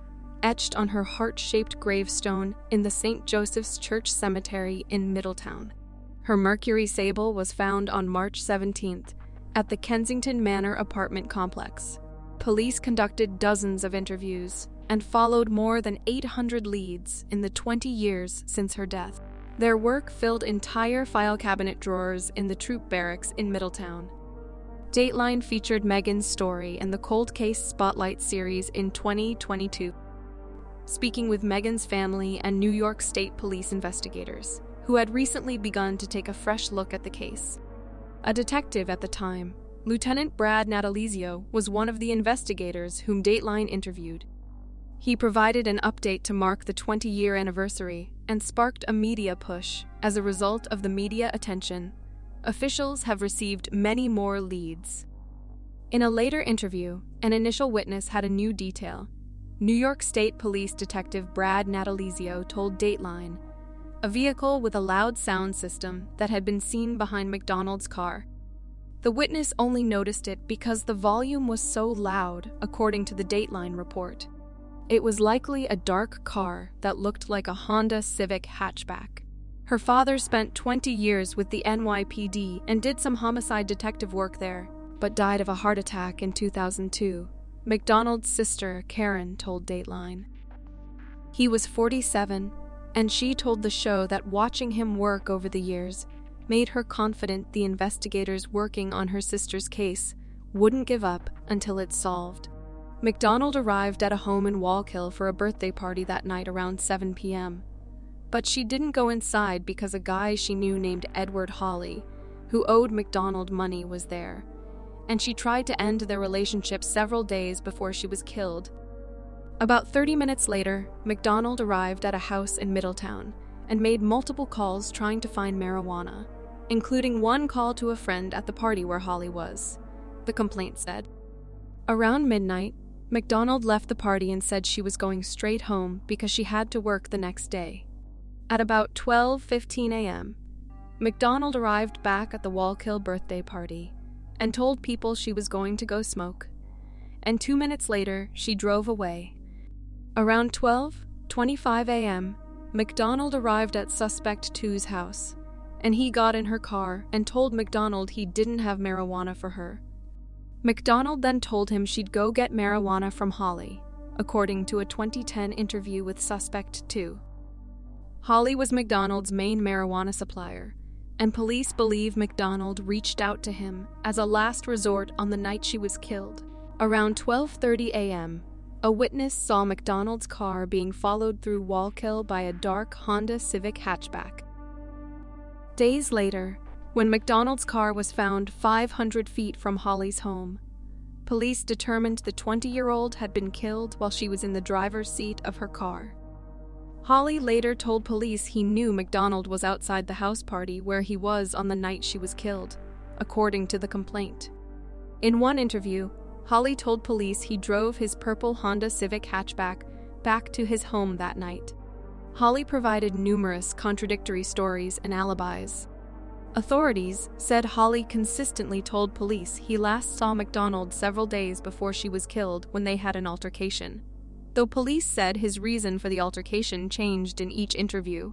etched on her heart-shaped gravestone in the St. Joseph's Church Cemetery in Middletown. Her Mercury Sable was found on March 17th at the Kensington Manor apartment complex. Police conducted dozens of interviews and followed more than 800 leads in the 20 years since her death. Their work filled entire file cabinet drawers in the troop barracks in Middletown. Dateline featured Megan's story in the Cold Case Spotlight series in 2022, speaking with Megan's family and New York State Police investigators, who had recently begun to take a fresh look at the case. A detective at the time, Lieutenant Brad Natalizio, was one of the investigators whom Dateline interviewed. He provided an update to mark the 20-year anniversary and sparked a media push. As a result of the media attention, officials have received many more leads. In a later interview, an initial witness had a new detail. New York State Police Detective Brad Natalizio told Dateline, a vehicle with a loud sound system that had been seen behind McDonald's car. The witness only noticed it because the volume was so loud, according to the Dateline report. It was likely a dark car that looked like a Honda Civic hatchback. Her father spent 20 years with the NYPD and did some homicide detective work there, but died of a heart attack in 2002, McDonald's sister, Karen, told Dateline. He was 47, and she told the show that watching him work over the years made her confident the investigators working on her sister's case wouldn't give up until it's solved. McDonald arrived at a home in Wallkill for a birthday party that night around 7 p.m. But she didn't go inside because a guy she knew named Edward Hawley, who owed McDonald money, was there, and she tried to end their relationship several days before she was killed. About 30 minutes later, McDonald arrived at a house in Middletown and made multiple calls trying to find marijuana, including one call to a friend at the party where Hawley was, the complaint said. Around midnight, McDonald left the party and said she was going straight home because she had to work the next day. At about 12:15 a.m., McDonald arrived back at the Wallkill birthday party and told people she was going to go smoke, and 2 minutes later, she drove away. Around 12:25 a.m., McDonald arrived at Suspect 2's house, and he got in her car and told McDonald he didn't have marijuana for her. McDonald then told him she'd go get marijuana from Hawley, according to a 2010 interview with Suspect 2. Hawley was McDonald's main marijuana supplier, and police believe McDonald reached out to him as a last resort on the night she was killed. Around 12:30 a.m., a witness saw McDonald's car being followed through Wallkill by a dark Honda Civic hatchback. Days later, when McDonald's car was found 500 feet from Hawley's home, police determined the 20-year-old had been killed while she was in the driver's seat of her car. Hawley later told police he knew McDonald was outside the house party where he was on the night she was killed, according to the complaint. In one interview, Hawley told police he drove his purple Honda Civic hatchback back to his home that night. Hawley provided numerous contradictory stories and alibis. Authorities said Hawley consistently told police he last saw McDonald several days before she was killed when they had an altercation, though police said his reason for the altercation changed in each interview.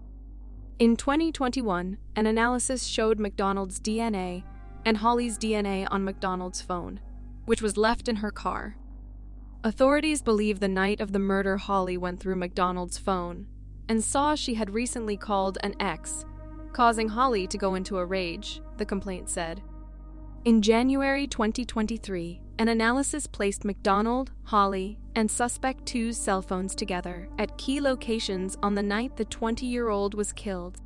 In 2021, an analysis showed McDonald's DNA and Holly's DNA on McDonald's phone, which was left in her car. Authorities believe the night of the murder Holly went through McDonald's phone and saw she had recently called an ex, causing Holly to go into a rage, the complaint said. In January 2023, an analysis placed McDonald, Holly, and Suspect 2's cell phones together at key locations on the night the 20-year-old was killed.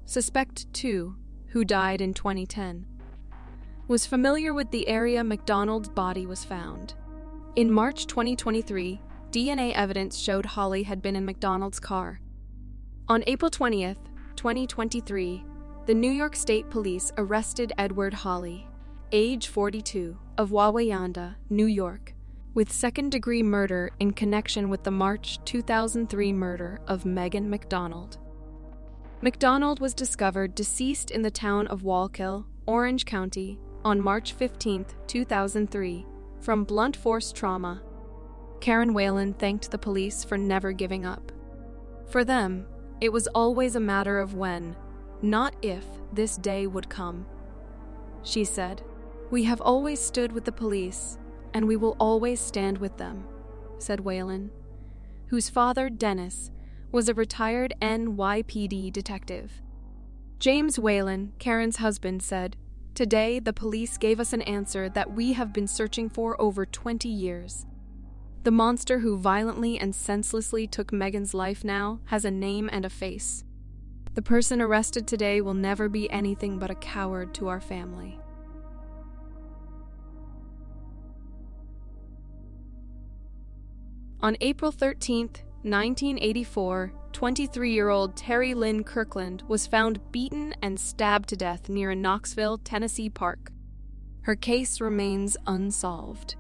Suspect 2, who died in 2010, was familiar with the area McDonald's body was found. In March 2023, DNA evidence showed Holly had been in McDonald's car. On April 20th, 2023, the New York State Police arrested Edward Holly, age 42, of Wawayanda, New York, with second-degree murder in connection with the March 2003 murder of Megan McDonald. McDonald was discovered deceased in the town of Wallkill, Orange County, on March 15, 2003, from blunt force trauma. Karen Whalen thanked the police for never giving up. For them, it was always a matter of when, not if, this day would come. She said, "We have always stood with the police, and we will always stand with them," said Whalen, whose father, Dennis, was a retired NYPD detective. James Whalen, Karen's husband, said, "Today, the police gave us an answer that we have been searching for over 20 years. The monster who violently and senselessly took Megan's life now has a name and a face. The person arrested today will never be anything but a coward to our family." On April 13, 1984, 23-year-old Terry Lynn Kirkland was found beaten and stabbed to death near a Knoxville, Tennessee park. Her case remains unsolved.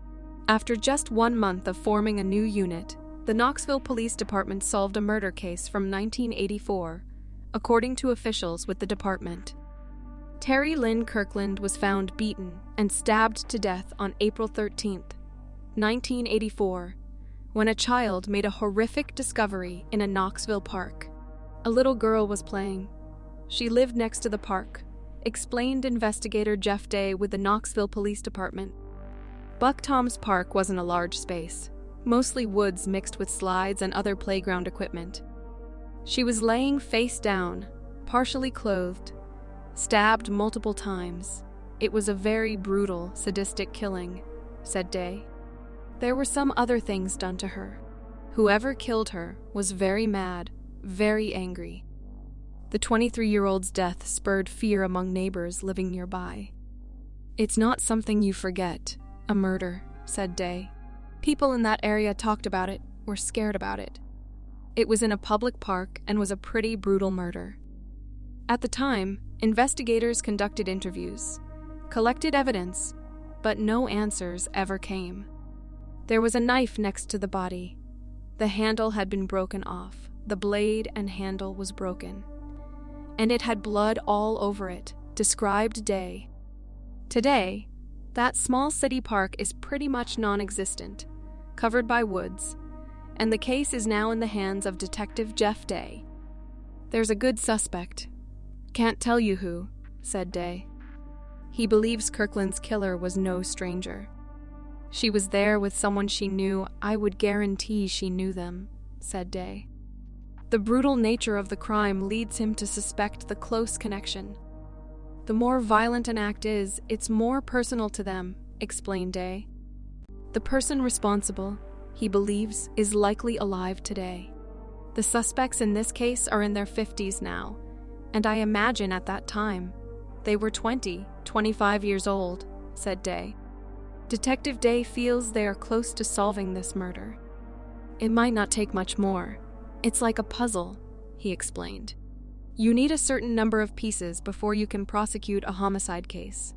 After just 1 month of forming a new unit, the Knoxville Police Department solved a murder case from 1984, according to officials with the department. Terry Lynn Kirkland was found beaten and stabbed to death on April 13, 1984, when a child made a horrific discovery in a Knoxville park. A little girl was playing. She lived next to the park, explained investigator Jeff Day with the Knoxville Police Department. Buck Tom's Park wasn't a large space, mostly woods mixed with slides and other playground equipment. She was laying face down, partially clothed, stabbed multiple times. It was a very brutal, sadistic killing, said Day. There were some other things done to her. Whoever killed her was very mad, very angry. The 23-year-old's death spurred fear among neighbors living nearby. "It's not something you forget, a murder," said Day. "People in that area talked about it, were scared about it. It was in a public park and was a pretty brutal murder." At the time, investigators conducted interviews, collected evidence, but no answers ever came. There was a knife next to the body. The handle had been broken off. The blade and handle was broken. And it had blood all over it, described Day. Today, that small city park is pretty much non-existent, covered by woods, and the case is now in the hands of Detective Jeff Day. "There's a good suspect. Can't tell you who," said Day. He believes Kirkland's killer was no stranger. "She was there with someone she knew. I would guarantee she knew them," said Day. The brutal nature of the crime leads him to suspect the close connection. "The more violent an act is, it's more personal to them," explained Day. "The person responsible, he believes, is likely alive today. The suspects in this case are in their 50s now, and I imagine at that time, they were 20, 25 years old," said Day. Detective Day feels they are close to solving this murder. "It might not take much more. It's like a puzzle," he explained. "You need a certain number of pieces before you can prosecute a homicide case.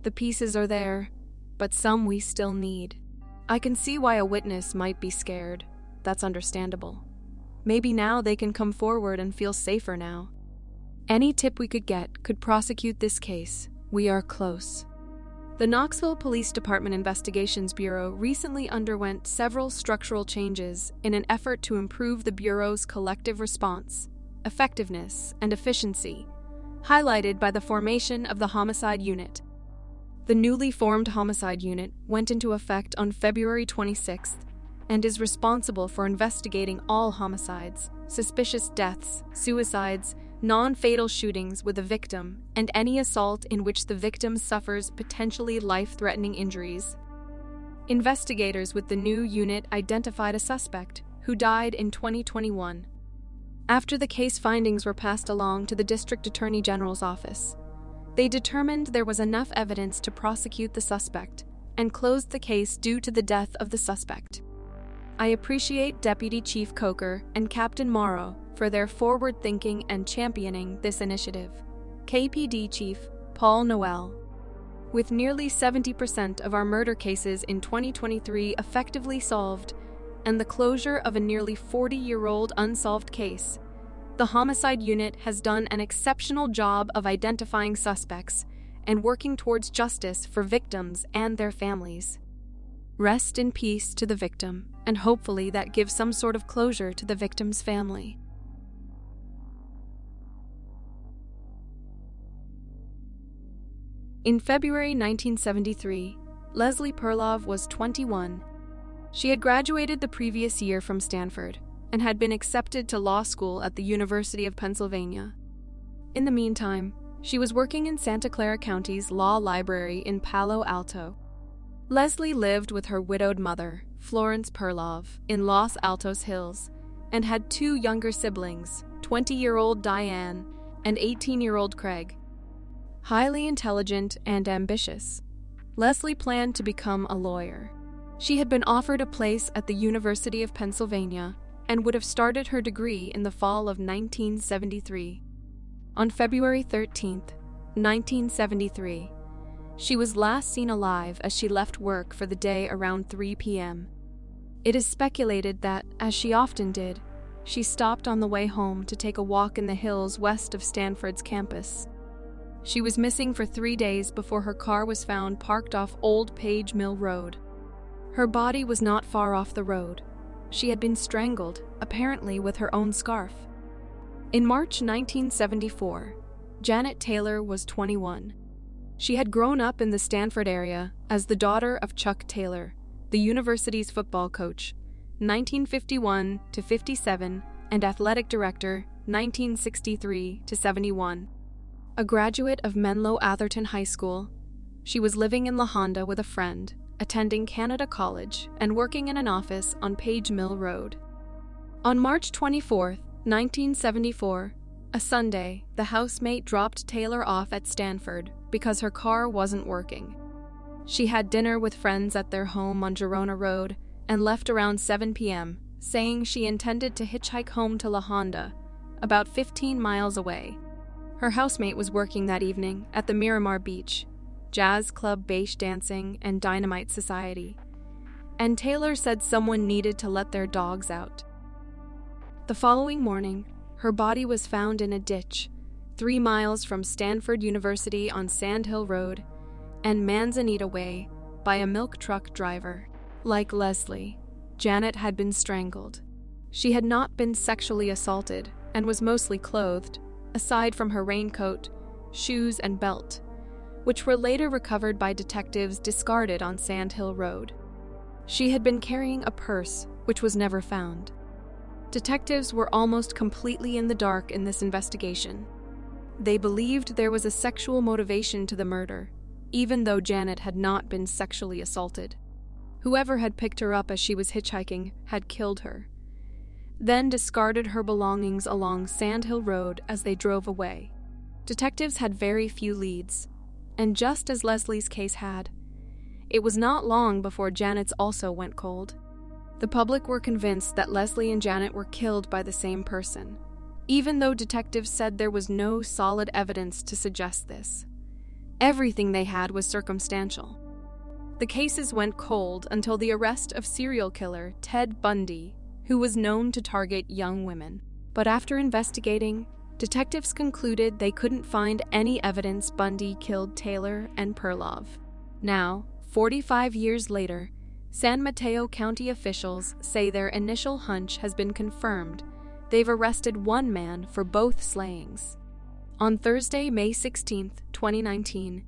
The pieces are there, but some we still need. I can see why a witness might be scared. That's understandable. Maybe now they can come forward and feel safer now. Any tip we could get could prosecute this case. We are close." The Knoxville Police Department Investigations Bureau recently underwent several structural changes in an effort to improve the Bureau's collective response, effectiveness, and efficiency, highlighted by the formation of the Homicide Unit, The newly formed homicide unit went into effect on February 26th and is responsible for investigating all homicides, suspicious deaths, suicides, non-fatal shootings with a victim, and any assault in which the victim suffers potentially life-threatening injuries. Investigators with the new unit identified a suspect who died in 2021. After the case findings were passed along to the District Attorney General's office, they determined there was enough evidence to prosecute the suspect and closed the case due to the death of the suspect. I appreciate Deputy Chief Coker and Captain Morrow for their forward thinking and championing this initiative. KPD Chief Paul Noel. With nearly 70% of our murder cases in 2023 effectively solved, and the closure of a nearly 40-year-old unsolved case, the homicide unit has done an exceptional job of identifying suspects and working towards justice for victims and their families. Rest in peace to the victim, and hopefully that gives some sort of closure to the victim's family. In February 1973, Leslie Perlov was 21. She had graduated the previous year from Stanford and had been accepted to law school at the University of Pennsylvania. In the meantime, she was working in Santa Clara County's law library in Palo Alto. Leslie lived with her widowed mother, Florence Perlov, in Los Altos Hills, and had two younger siblings, 20-year-old Diane and 18-year-old Craig. Highly intelligent and ambitious, Leslie planned to become a lawyer. She had been offered a place at the University of Pennsylvania and would have started her degree in the fall of 1973. On February 13, 1973, she was last seen alive as she left work for the day around 3 p.m. It is speculated that, as she often did, she stopped on the way home to take a walk in the hills west of Stanford's campus. She was missing for 3 days before her car was found parked off Old Page Mill Road. Her body was not far off the road. She had been strangled, apparently with her own scarf. In March 1974, Janet Taylor was 21. She had grown up in the Stanford area as the daughter of Chuck Taylor, the university's football coach, 1951 to 57, and athletic director, 1963 to 71. A graduate of Menlo Atherton High School, she was living in La Honda with a friend, attending Canada College, and working in an office on Page Mill Road. On March 24, 1974, a Sunday, the housemate dropped Taylor off at Stanford because her car wasn't working. She had dinner with friends at their home on Gerona Road and left around 7 p.m., saying she intended to hitchhike home to La Honda, about 15 miles away. Her housemate was working that evening at the Miramar Beach, Jazz Club Beige Dancing and Dynamite Society, and Taylor said someone needed to let their dogs out. The following morning, her body was found in a ditch, 3 miles from Stanford University on Sand Hill Road and Manzanita Way, by a milk truck driver. Like Leslie, Janet had been strangled. She had not been sexually assaulted and was mostly clothed, aside from her raincoat, shoes, and belt, which were later recovered by detectives discarded on Sand Hill Road. She had been carrying a purse, which was never found. Detectives were almost completely in the dark in this investigation. They believed there was a sexual motivation to the murder, even though Janet had not been sexually assaulted. Whoever had picked her up as she was hitchhiking had killed her, then discarded her belongings along Sand Hill Road as they drove away. Detectives had very few leads, and just as Leslie's case had, it was not long before Janet's also went cold. The public were convinced that Leslie and Janet were killed by the same person, even though detectives said there was no solid evidence to suggest this. Everything they had was circumstantial. The cases went cold until the arrest of serial killer Ted Bundy, who was known to target young women. But after investigating, detectives concluded they couldn't find any evidence Bundy killed Taylor and Perlov. Now, 45 years later, San Mateo County officials say their initial hunch has been confirmed. They've arrested one man for both slayings. On Thursday, May 16, 2019,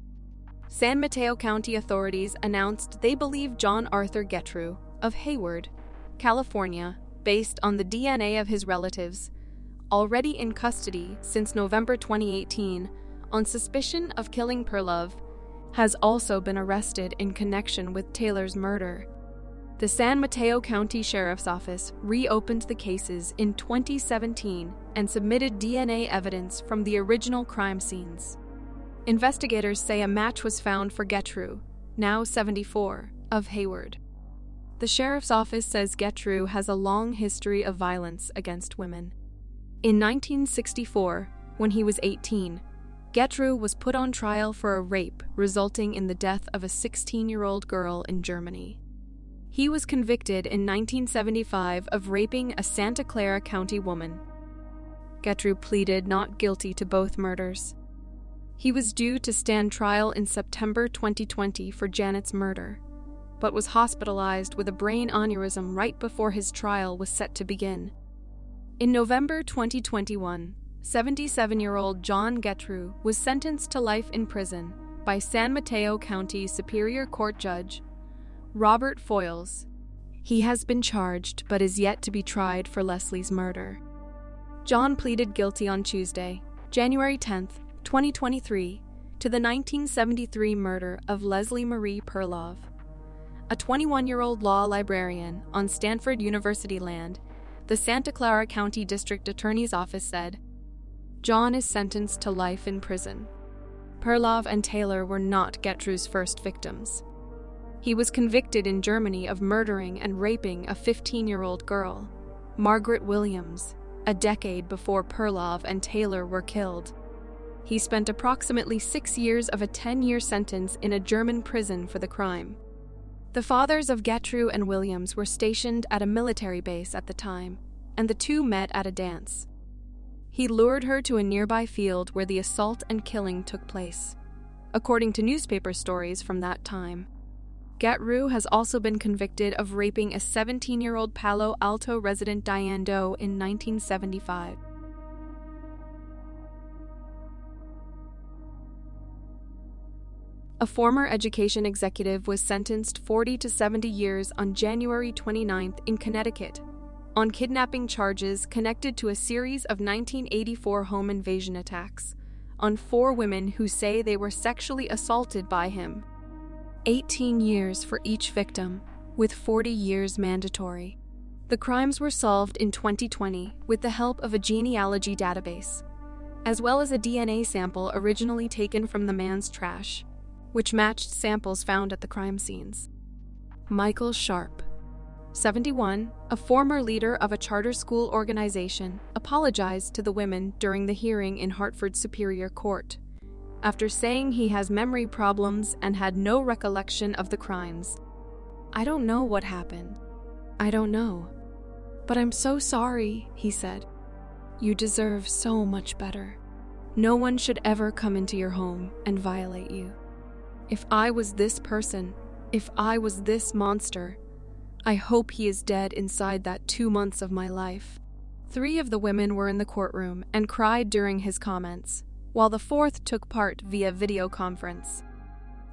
San Mateo County authorities announced they believe John Arthur Getrew of Hayward, California, based on the DNA of his relatives, already in custody since November 2018 on suspicion of killing Perlov, has also been arrested in connection with Taylor's murder. The San Mateo County Sheriff's Office reopened the cases in 2017 and submitted DNA evidence from the original crime scenes. Investigators say a match was found for Getrew, now 74, of Hayward. The Sheriff's Office says Getrew has a long history of violence against women. In 1964, when he was 18, Getrew was put on trial for a rape resulting in the death of a 16-year-old girl in Germany. He was convicted in 1975 of raping a Santa Clara County woman. Getrew pleaded not guilty to both murders. He was due to stand trial in September 2020 for Janet's murder, but was hospitalized with a brain aneurysm right before his trial was set to begin. In November 2021, 77-year-old John Getrew was sentenced to life in prison by San Mateo County Superior Court Judge Robert Foyles. He has been charged but is yet to be tried for Leslie's murder. John pleaded guilty on Tuesday, January 10, 2023, to the 1973 murder of Leslie Marie Perlov, a 21-year-old law librarian on Stanford University land. The Santa Clara County District Attorney's Office said, John is sentenced to life in prison. Perlov and Taylor were not Getrew's first victims. He was convicted in Germany of murdering and raping a 15-year-old girl, Margaret Williams, a decade before Perlov and Taylor were killed. He spent approximately 6 years of a 10-year sentence in a German prison for the crime. The fathers of Getrew and Williams were stationed at a military base at the time, and the two met at a dance. He lured her to a nearby field where the assault and killing took place, according to newspaper stories from that time. Getrew has also been convicted of raping a 17-year-old Palo Alto resident Diane Doe in 1975. A former education executive was sentenced 40 to 70 years on January 29 in Connecticut on kidnapping charges connected to a series of 1984 home invasion attacks on 4 women who say they were sexually assaulted by him. 18 years for each victim, with 40 years mandatory. The crimes were solved in 2020 with the help of a genealogy database, as well as a DNA sample originally taken from the man's trash, which matched samples found at the crime scenes. Michael Sharpe, 71, a former leader of a charter school organization, apologized to the women during the hearing in Hartford Superior Court, after saying he has memory problems and had no recollection of the crimes. I don't know what happened. I don't know. But I'm so sorry, he said. You deserve so much better. No one should ever come into your home and violate you. If I was this person, if I was this monster, I hope he is dead inside that 2 months of my life. 3 of the women were in the courtroom and cried during his comments, while the 4th took part via video conference.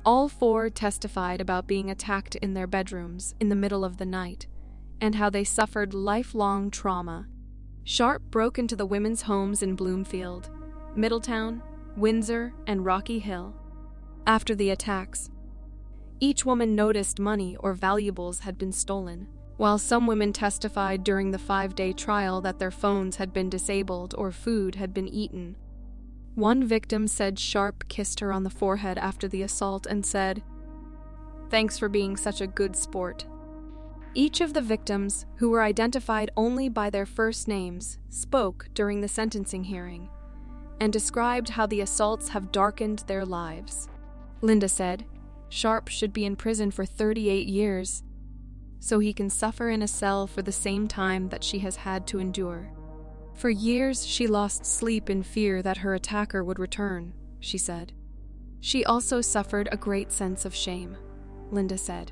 All 4 testified about being attacked in their bedrooms in the middle of the night, and how they suffered lifelong trauma. Sharpe broke into the women's homes in Bloomfield, Middletown, Windsor, and Rocky Hill. After the attacks, each woman noticed money or valuables had been stolen, while some women testified during the 5-day trial that their phones had been disabled or food had been eaten. One victim said Sharpe kissed her on the forehead after the assault and said, "Thanks for being such a good sport." Each of the victims, who were identified only by their first names, spoke during the sentencing hearing and described how the assaults have darkened their lives. Linda said, Sharpe should be in prison for 38 years, so he can suffer in a cell for the same time that she has had to endure. For years, she lost sleep in fear that her attacker would return, she said. She also suffered a great sense of shame, Linda said,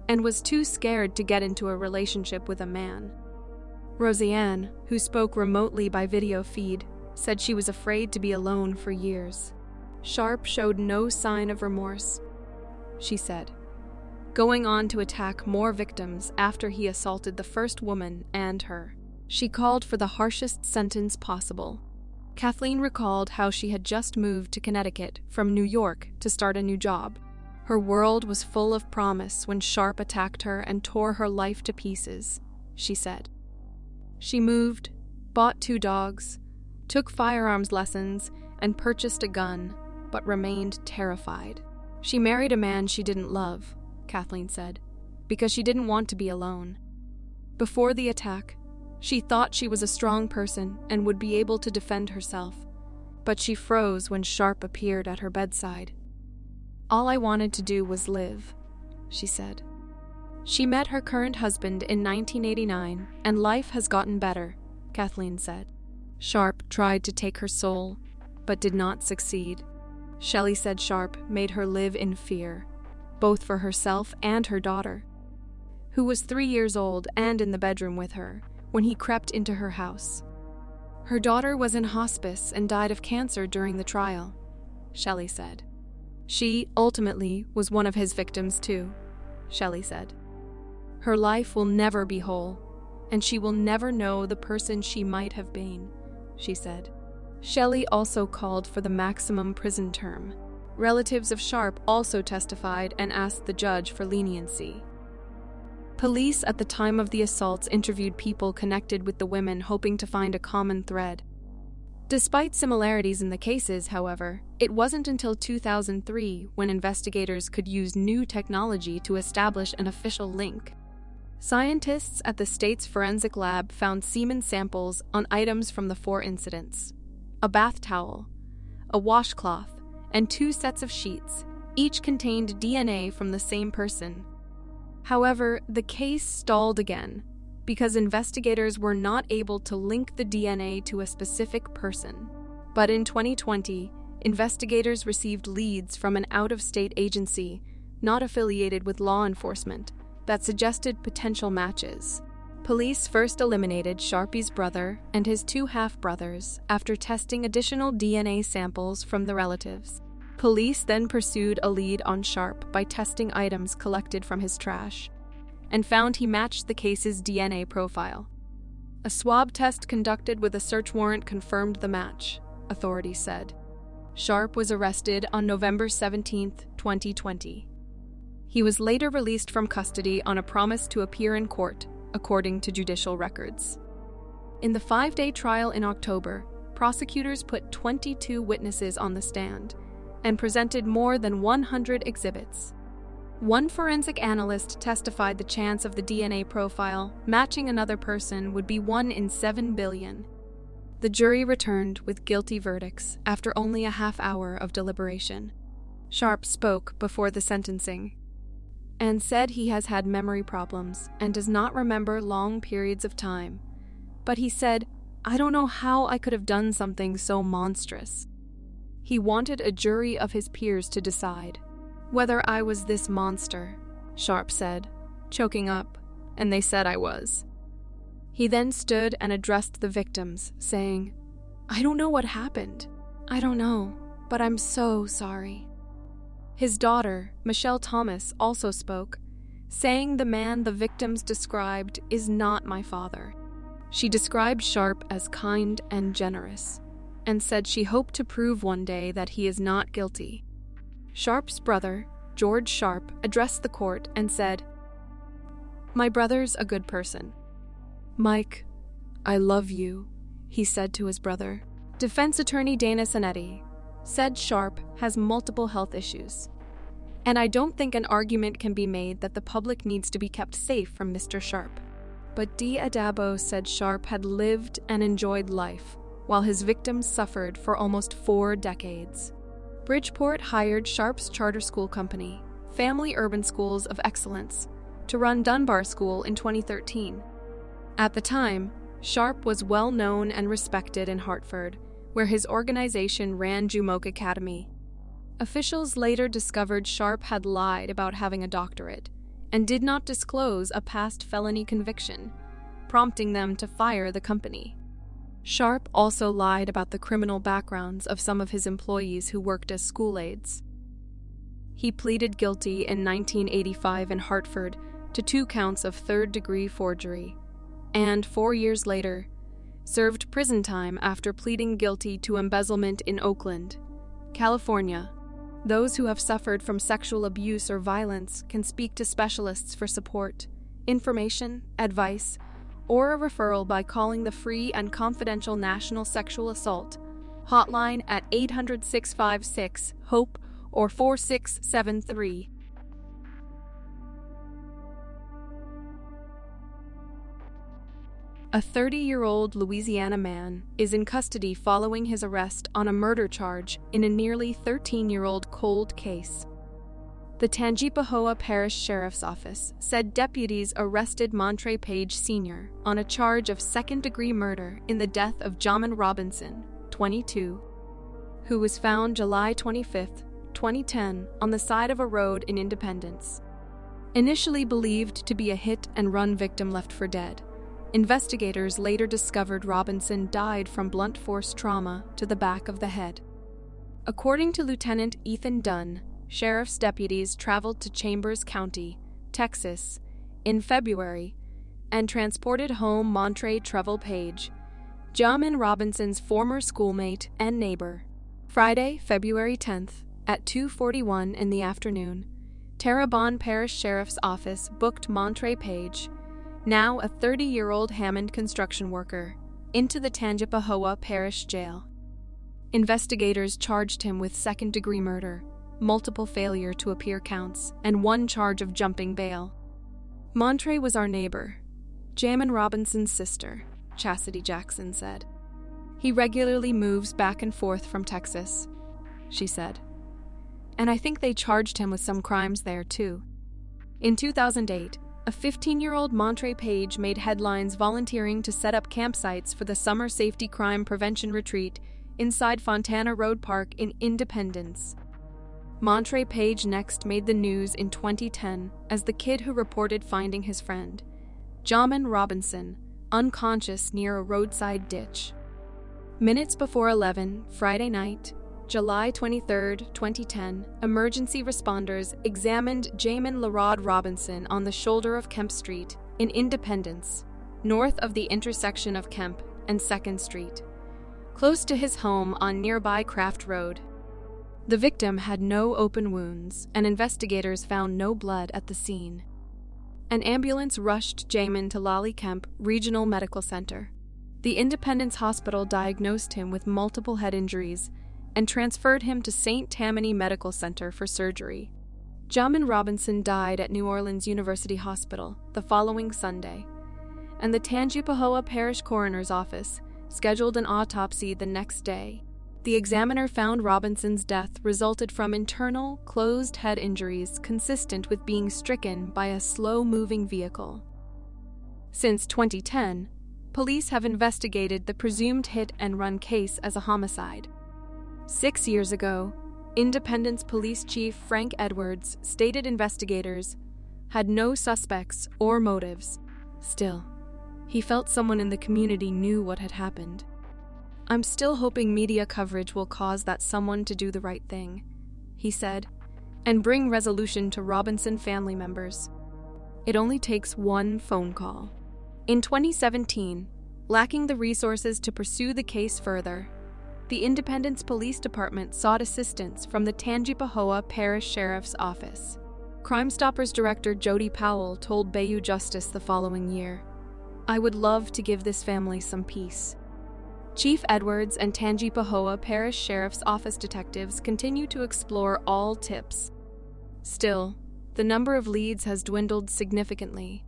and was too scared to get into a relationship with a man. Roseanne, who spoke remotely by video feed, said she was afraid to be alone for years. Sharpe showed no sign of remorse, she said, going on to attack more victims after he assaulted the first woman and her. She called for the harshest sentence possible. Kathleen recalled how she had just moved to Connecticut from New York to start a new job. Her world was full of promise when Sharpe attacked her and tore her life to pieces, she said. She moved, bought 2 dogs, took firearms lessons, and purchased a gun, but remained terrified. She married a man she didn't love, Kathleen said, because she didn't want to be alone. Before the attack, she thought she was a strong person and would be able to defend herself, but she froze when Sharpe appeared at her bedside. All I wanted to do was live, she said. She met her current husband in 1989, and life has gotten better, Kathleen said. Sharpe tried to take her soul, but did not succeed. Shelley said Sharpe made her live in fear, both for herself and her daughter, who was 3 years old and in the bedroom with her when he crept into her house. Her daughter was in hospice and died of cancer during the trial, Shelley said. She, ultimately, was one of his victims too, Shelley said. Her life will never be whole, and she will never know the person she might have been, she said. Shelley also called for the maximum prison term. Relatives of Sharpe also testified and asked the judge for leniency. Police at the time of the assaults interviewed people connected with the women, hoping to find a common thread. Despite similarities in the cases, however, it wasn't until 2003 when investigators could use new technology to establish an official link. Scientists at the state's forensic lab found semen samples on items from the 4 incidents: a bath towel, a washcloth, and 2 sets of sheets. Each contained DNA from the same person. However, the case stalled again because investigators were not able to link the DNA to a specific person. But in 2020, investigators received leads from an out-of-state agency not affiliated with law enforcement that suggested potential matches. Police first eliminated Sharpe's brother and his 2 half-brothers after testing additional DNA samples from the relatives. Police then pursued a lead on Sharpe by testing items collected from his trash, and found he matched the case's DNA profile. A swab test conducted with a search warrant confirmed the match, authorities said. Sharpe was arrested on November 17, 2020. He was later released from custody on a promise to appear in court, according to judicial records. In the 5-day trial in October, prosecutors put 22 witnesses on the stand and presented more than 100 exhibits. One forensic analyst testified the chance of the DNA profile matching another person would be 1 in 7 billion. The jury returned with guilty verdicts after only a half hour of deliberation. Sharpe spoke before the sentencing and said he has had memory problems and does not remember long periods of time. But he said, "I don't know how I could have done something so monstrous." He wanted a jury of his peers to decide whether I was this monster, Sharpe said, choking up, and they said I was. He then stood and addressed the victims, saying, "I don't know what happened. I don't know, but I'm so sorry." His daughter, Michelle Thomas, also spoke, saying the man the victims described is not my father. She described Sharpe as kind and generous, and said she hoped to prove one day that he is not guilty. Sharpe's brother, George Sharpe, addressed the court and said, "My brother's a good person. Mike, I love you," he said to his brother. Defense attorney Dana Sonetti said Sharpe has multiple health issues, and I don't think an argument can be made that the public needs to be kept safe from Mr. Sharpe. But Dee Adabo said Sharpe had lived and enjoyed life, while his victims suffered for almost 4 decades. Bridgeport hired Sharpe's charter school company, Family Urban Schools of Excellence, to run Dunbar School in 2013. At the time, Sharpe was well known and respected in Hartford, where his organization ran Jumoke Academy. Officials later discovered Sharpe had lied about having a doctorate and did not disclose a past felony conviction, prompting them to fire the company. Sharpe also lied about the criminal backgrounds of some of his employees who worked as school aides. He pleaded guilty in 1985 in Hartford to 2 counts of third-degree forgery, and 4 years later, served prison time after pleading guilty to embezzlement in Oakland, California. Those who have suffered from sexual abuse or violence can speak to specialists for support, information, advice, or a referral by calling the free and confidential National Sexual Assault hotline at 800-656-HOPE or 4673. A 30-year-old Louisiana man is in custody following his arrest on a murder charge in a nearly 13-year-old cold case. The Tangipahoa Parish Sheriff's Office said deputies arrested Montre Page Sr. on a charge of second-degree murder in the death of Jamin Robinson, 22, who was found July 25, 2010, on the side of a road in Independence. Initially believed to be a hit-and-run victim left for dead, investigators later discovered Robinson died from blunt force trauma to the back of the head. According to Lieutenant Ethan Dunn, sheriff's deputies traveled to Chambers County, Texas, in February and transported home Montre Trevor Page, Jamin Robinson's former schoolmate and neighbor. Friday, February 10th, at 2:41 in the afternoon, Terrebonne Parish Sheriff's Office booked Montre Page, now a 30-year-old Hammond construction worker, into the Tangipahoa Parish Jail. Investigators charged him with second-degree murder, multiple failure to appear counts, and 1 charge of jumping bail. Montre was our neighbor, Jamin Robinson's sister, Chastity Jackson said. He regularly moves back and forth from Texas, she said. And I think they charged him with some crimes there, too. In 2008, a 15-year-old Montre Page made headlines volunteering to set up campsites for the Summer Safety Crime Prevention Retreat inside Fontana Road Park in Independence. Montre Page next made the news in 2010 as the kid who reported finding his friend, Jamin Robinson, unconscious near a roadside ditch. Minutes before 11, Friday night, July 23, 2010, emergency responders examined Jamin Robinson on the shoulder of Kemp Street in Independence, north of the intersection of Kemp and 2nd Street, close to his home on nearby Craft Road. The victim had no open wounds, and investigators found no blood at the scene. An ambulance rushed Jamin to Lolly Kemp Regional Medical Center. The Independence Hospital diagnosed him with multiple head injuries and transferred him to St. Tammany Medical Center for surgery. Jamin Robinson died at New Orleans University Hospital the following Sunday, and the Tangipahoa Parish Coroner's Office scheduled an autopsy the next day. The examiner found Robinson's death resulted from internal, closed head injuries consistent with being stricken by a slow-moving vehicle. Since 2010, police have investigated the presumed hit-and-run case as a homicide. 6 years ago, Independence Police Chief Frank Edwards stated investigators had no suspects or motives. Still, he felt someone in the community knew what had happened. I'm still hoping media coverage will cause that someone to do the right thing, he said, and bring resolution to Robinson family members. It only takes 1 phone call. In 2017, lacking the resources to pursue the case further, the Independence Police Department sought assistance from the Tangipahoa Parish Sheriff's Office. Crime Stoppers Director Jody Powell told Bayou Justice the following year, "I would love to give this family some peace." Chief Edwards and Tangipahoa Parish Sheriff's Office detectives continue to explore all tips. Still, the number of leads has dwindled significantly.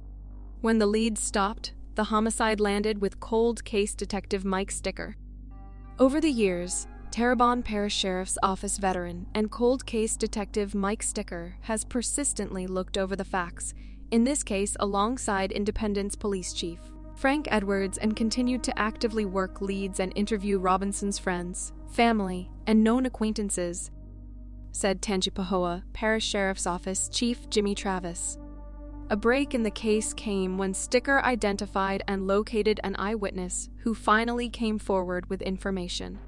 When the leads stopped, the homicide landed with cold case detective Mike Sticker. Over the years, Terrebonne Parish Sheriff's Office veteran and cold case detective Mike Sticker has persistently looked over the facts, in this case alongside Independence Police Chief Frank Edwards, and continued to actively work leads and interview Robinson's friends, family, and known acquaintances, said Tangipahoa Parish Sheriff's Office Chief Jimmy Travis. A break in the case came when Sticker identified and located an eyewitness who finally came forward with information.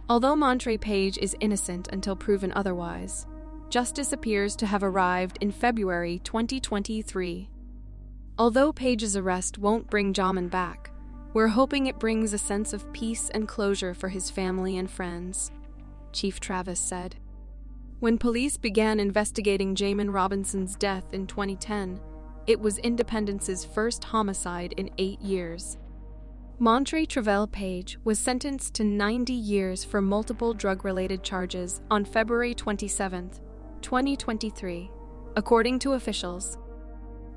Although Montre Page is innocent until proven otherwise, justice appears to have arrived in February 2023. Although Page's arrest won't bring Jamin back, we're hoping it brings a sense of peace and closure for his family and friends, Chief Travis said. When police began investigating Jamin Robinson's death in 2010, it was Independence's first homicide in 8 years. Montre Travell Page was sentenced to 90 years for multiple drug-related charges on February 27, 2023, according to officials.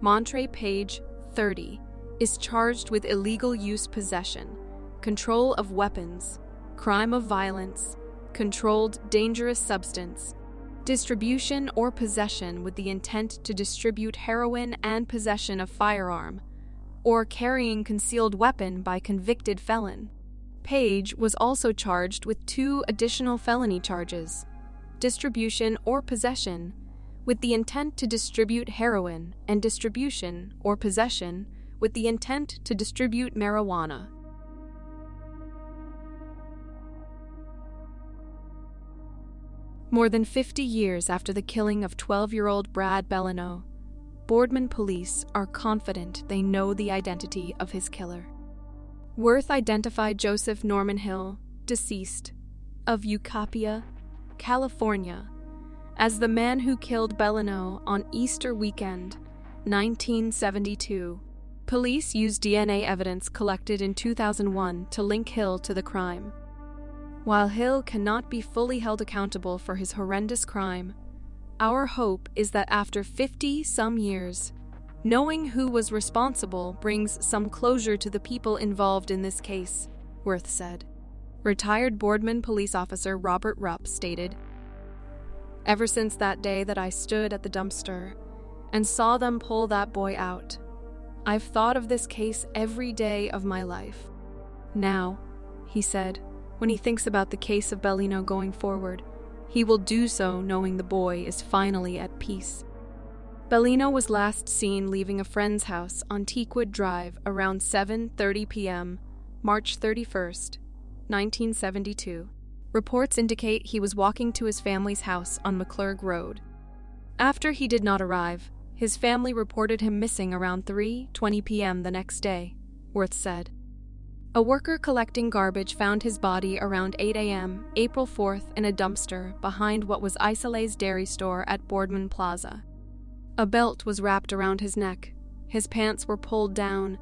Montre Page, 30, is charged with illegal use possession, control of weapons, crime of violence, controlled dangerous substance, distribution or possession with the intent to distribute heroin and possession of firearm, or carrying concealed weapon by convicted felon. Page was also charged with 2 additional felony charges: distribution or possession with the intent to distribute heroin and distribution or possession with the intent to distribute marijuana. More than 50 years after the killing of 12-year-old Brad Bellino, Boardman police are confident they know the identity of his killer. Worth identified Joseph Norman Hill, deceased, of Ucapia, California, as the man who killed Bellino on Easter weekend, 1972. Police used DNA evidence collected in 2001 to link Hill to the crime. While Hill cannot be fully held accountable for his horrendous crime, our hope is that after 50-some years, knowing who was responsible brings some closure to the people involved in this case, Worth said. Retired Boardman police officer Robert Rupp stated, "Ever since that day that I stood at the dumpster and saw them pull that boy out, I've thought of this case every day of my life. Now," he said, "when he thinks about the case of Bellino going forward, he will do so knowing the boy is finally at peace." Bellino was last seen leaving a friend's house on Teakwood Drive around 7:30 p.m., March 31, 1972. Reports indicate he was walking to his family's house on McClurg Road. After he did not arrive, his family reported him missing around 3:20 p.m. the next day, Worth said. A worker collecting garbage found his body around 8 a.m., April 4th, in a dumpster behind what was Isole's dairy store at Boardman Plaza. A belt was wrapped around his neck, his pants were pulled down,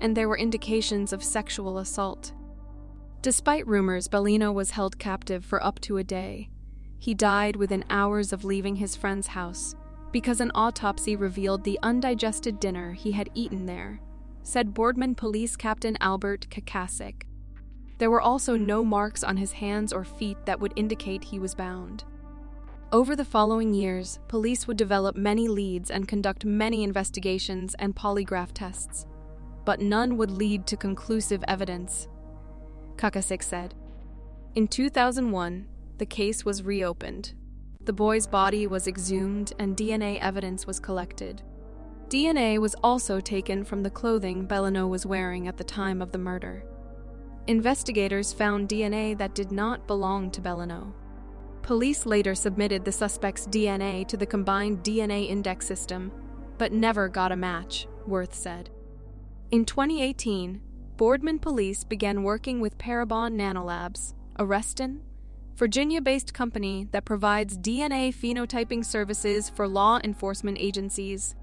and there were indications of sexual assault. Despite rumors Bellino was held captive for up to a day, he died within hours of leaving his friend's house because an autopsy revealed the undigested dinner he had eaten there, said Boardman Police Captain Albert Kakasik. There were also no marks on his hands or feet that would indicate he was bound. Over the following years, police would develop many leads and conduct many investigations and polygraph tests, but none would lead to conclusive evidence, Kakasik said. In 2001, the case was reopened. The boy's body was exhumed and DNA evidence was collected. DNA was also taken from the clothing Bellino was wearing at the time of the murder. Investigators found DNA that did not belong to Bellino. Police later submitted the suspect's DNA to the combined DNA index system, but never got a match, Worth said. In 2018, Boardman police began working with Parabon Nanolabs, a Reston, Virginia-based company that provides DNA phenotyping services for law enforcement agencies.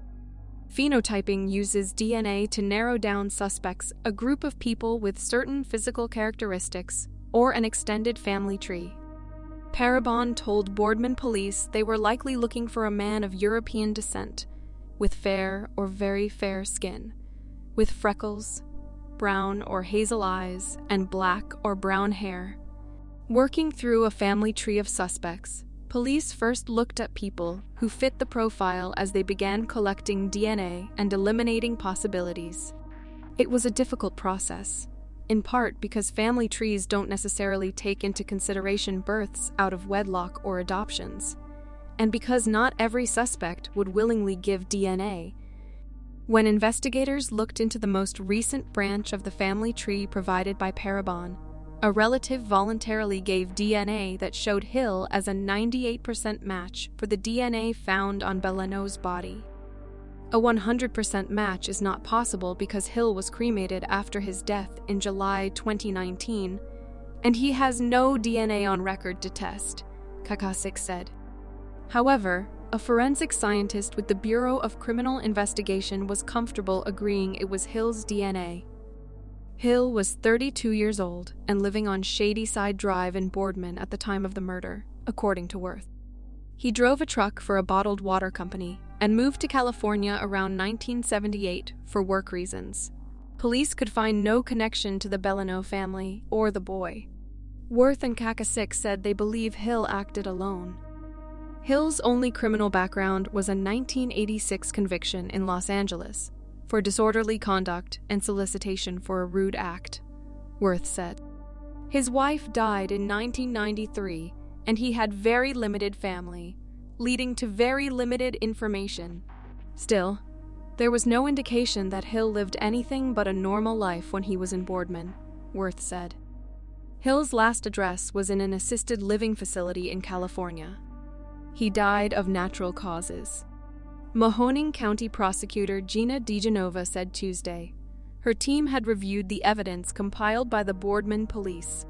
Phenotyping uses DNA to narrow down suspects, a group of people with certain physical characteristics, or an extended family tree. Parabon told Boardman police they were likely looking for a man of European descent, with fair or very fair skin, with freckles, brown or hazel eyes, and black or brown hair. Working through a family tree of suspects, police first looked at people who fit the profile as they began collecting DNA and eliminating possibilities. It was a difficult process, in part because family trees don't necessarily take into consideration births out of wedlock or adoptions, and because not every suspect would willingly give DNA. When investigators looked into the most recent branch of the family tree provided by Parabon, A relative voluntarily gave DNA that showed Hill as a 98% match for the DNA found on Bellino's body. A 100% match is not possible because Hill was cremated after his death in July 2019, and he has no DNA on record to test, Castiglione said. However, a forensic scientist with the Bureau of Criminal Investigation was comfortable agreeing it was Hill's DNA. Hill was 32 years old and living on Shadyside Drive in Boardman at the time of the murder, according to Worth. He drove a truck for a bottled water company and moved to California around 1978 for work reasons. Police could find no connection to the Bellino family or the boy. Worth and Castiglione said they believe Hill acted alone. Hill's only criminal background was a 1986 conviction in Los Angeles for disorderly conduct and solicitation for a rude act, Worth said. His wife died in 1993, and he had very limited family, leading to very limited information. Still, there was no indication that Hill lived anything but a normal life when he was in Boardman, Worth said. Hill's last address was in an assisted living facility in California. He died of natural causes. Mahoning County Prosecutor Gina DeGenova said Tuesday her team had reviewed the evidence compiled by the Boardman police.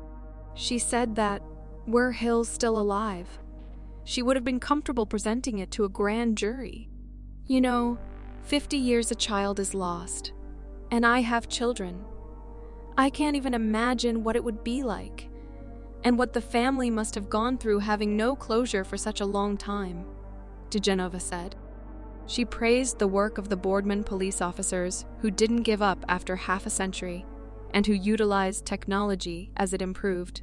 She said that, were Hill still alive, she would have been comfortable presenting it to a grand jury. 50 years a child is lost, and I have children. I can't even imagine what it would be like, and what the family must have gone through having no closure for such a long time, DeGenova said. She praised the work of the Boardman police officers who didn't give up after half a century and who utilized technology as it improved.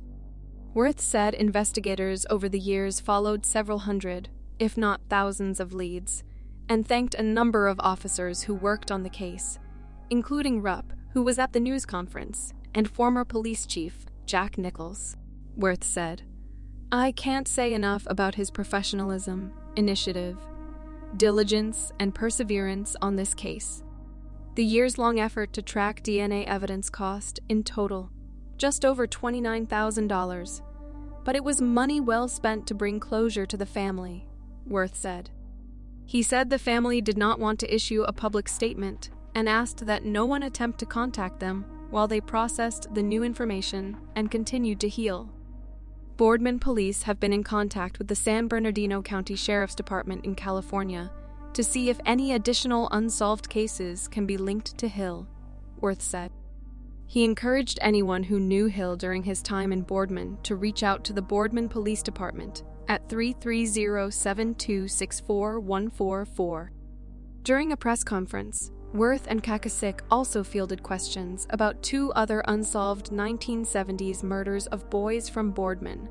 Worth said investigators over the years followed several hundred, if not thousands of leads, and thanked a number of officers who worked on the case, including Rupp, who was at the news conference, and former police chief Jack Nichols. Worth said, I can't say enough about his professionalism, initiative, diligence, and perseverance on this case. The years-long effort to track DNA evidence cost, in total, just over $29,000, but it was money well spent to bring closure to the family, Worth said. He said the family did not want to issue a public statement and asked that no one attempt to contact them while they processed the new information and continued to heal. Boardman police have been in contact with the San Bernardino County Sheriff's Department in California to see if any additional unsolved cases can be linked to Hill, Worth said. He encouraged anyone who knew Hill during his time in Boardman to reach out to the Boardman Police Department at 330-7264144. During a press conference, Worth and Castiglione also fielded questions about two other unsolved 1970s murders of boys from Boardman.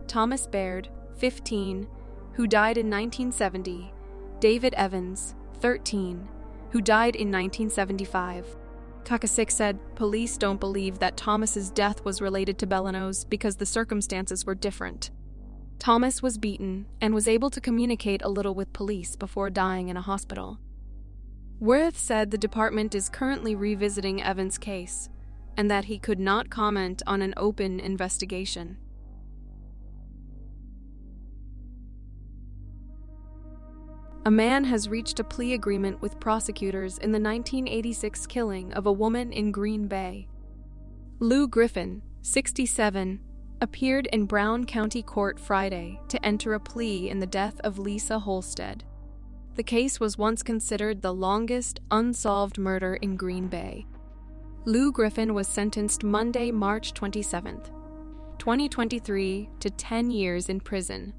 Thomas Baird, 15, who died in 1970, David Evans, 13, who died in 1975. Castiglione said police don't believe that Thomas's death was related to Bellino's because the circumstances were different. Thomas was beaten and was able to communicate a little with police before dying in a hospital. Worth said the department is currently revisiting Evans' case and that he could not comment on an open investigation. A man has reached a plea agreement with prosecutors in the 1986 killing of a woman in Green Bay. Lou Griffin, 67, appeared in Brown County Court Friday to enter a plea in the death of Lisa Holstead. The case was once considered the longest unsolved murder in Green Bay. Lou Griffin was sentenced Monday, March 27, 2023, to 10 years in prison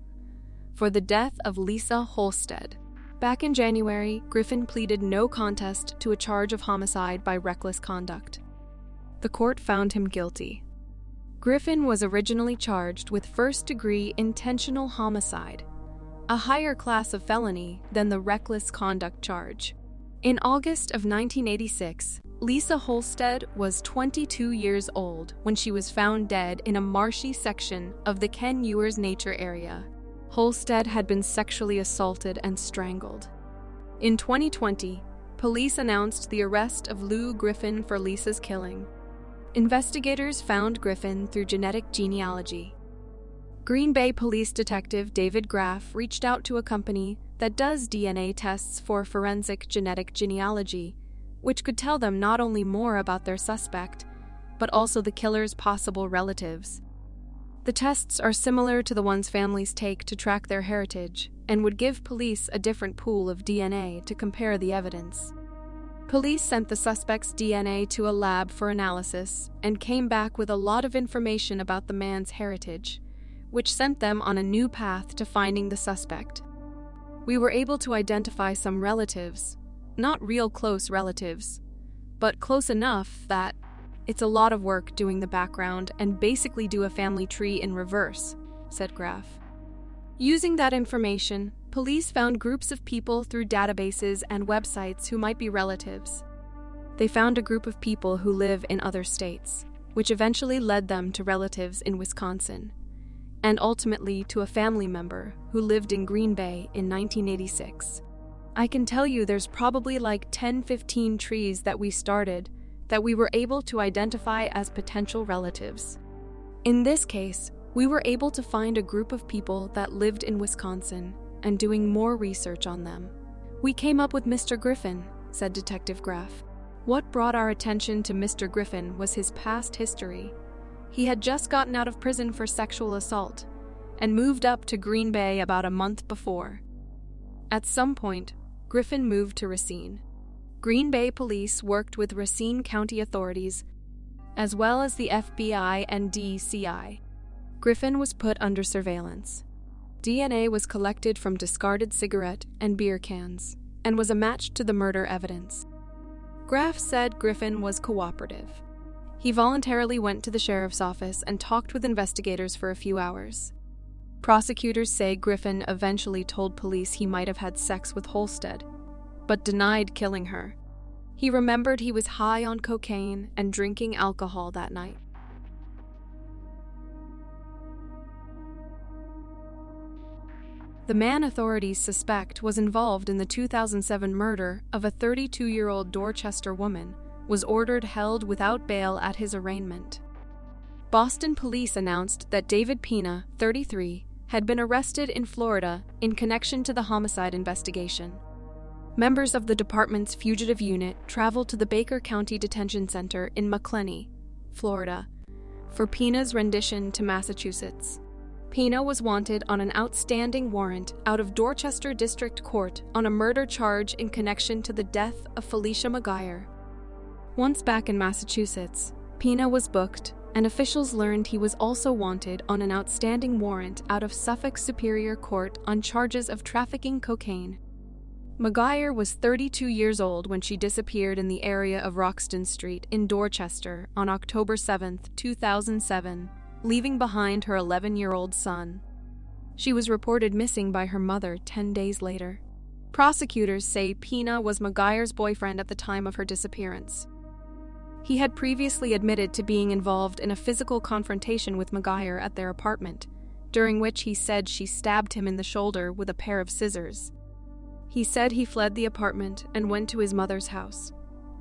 for the death of Lisa Holstead. Back in January, Griffin pleaded no contest to a charge of homicide by reckless conduct. The court found him guilty. Griffin was originally charged with first-degree intentional homicide, a higher class of felony than the reckless conduct charge. In August of 1986, Lisa Holstead was 22 years old when she was found dead in a marshy section of the Ken Ewers Nature Area. Holstead had been sexually assaulted and strangled. In 2020, police announced the arrest of Lou Griffin for Lisa's killing. Investigators found Griffin through genetic genealogy. Green Bay Police Detective David Graff reached out to a company that does DNA tests for forensic genetic genealogy, which could tell them not only more about their suspect, but also the killer's possible relatives. The tests are similar to the ones families take to track their heritage and would give police a different pool of DNA to compare the evidence. Police sent the suspect's DNA to a lab for analysis and came back with a lot of information about the man's heritage, which sent them on a new path to finding the suspect. We were able to identify some relatives, not real close relatives, but close enough that it's a lot of work doing the background and basically do a family tree in reverse, said Graff. Using that information, police found groups of people through databases and websites who might be relatives. They found a group of people who live in other states, which eventually led them to relatives in Wisconsin, and ultimately to a family member who lived in Green Bay in 1986. I can tell you there's probably like 10-15 trees that we started that we were able to identify as potential relatives. In this case, we were able to find a group of people that lived in Wisconsin and doing more research on them. We came up with Mr. Griffin, said Detective Graff. What brought our attention to Mr. Griffin was his past history. He had just gotten out of prison for sexual assault and moved up to Green Bay about a month before. At some point, Griffin moved to Racine. Green Bay police worked with Racine County authorities, as well as the FBI and DCI. Griffin was put under surveillance. DNA was collected from discarded cigarette and beer cans, and was a match to the murder evidence. Graff said Griffin was cooperative. He voluntarily went to the sheriff's office and talked with investigators for a few hours. Prosecutors say Griffin eventually told police he might have had sex with Holstead, but denied killing her. He remembered he was high on cocaine and drinking alcohol that night. The man authorities suspect was involved in the 2007 murder of a 32-year-old Dorchester woman was ordered held without bail at his arraignment. Boston police announced that David Pena, 33, had been arrested in Florida in connection to the homicide investigation. Members of the department's fugitive unit traveled to the Baker County Detention Center in McClenny, Florida, for Pena's rendition to Massachusetts. Pena was wanted on an outstanding warrant out of Dorchester District Court on a murder charge in connection to the death of Felicia McGuire. Once back in Massachusetts, Pena was booked, and officials learned he was also wanted on an outstanding warrant out of Suffolk Superior Court on charges of trafficking cocaine. McGuire was 32 years old when she disappeared in the area of Roxton Street in Dorchester on October 7, 2007, leaving behind her 11-year-old son. She was reported missing by her mother 10 days later. Prosecutors say Pena was McGuire's boyfriend at the time of her disappearance. He had previously admitted to being involved in a physical confrontation with McGuire at their apartment, during which he said she stabbed him in the shoulder with a pair of scissors. He said he fled the apartment and went to his mother's house,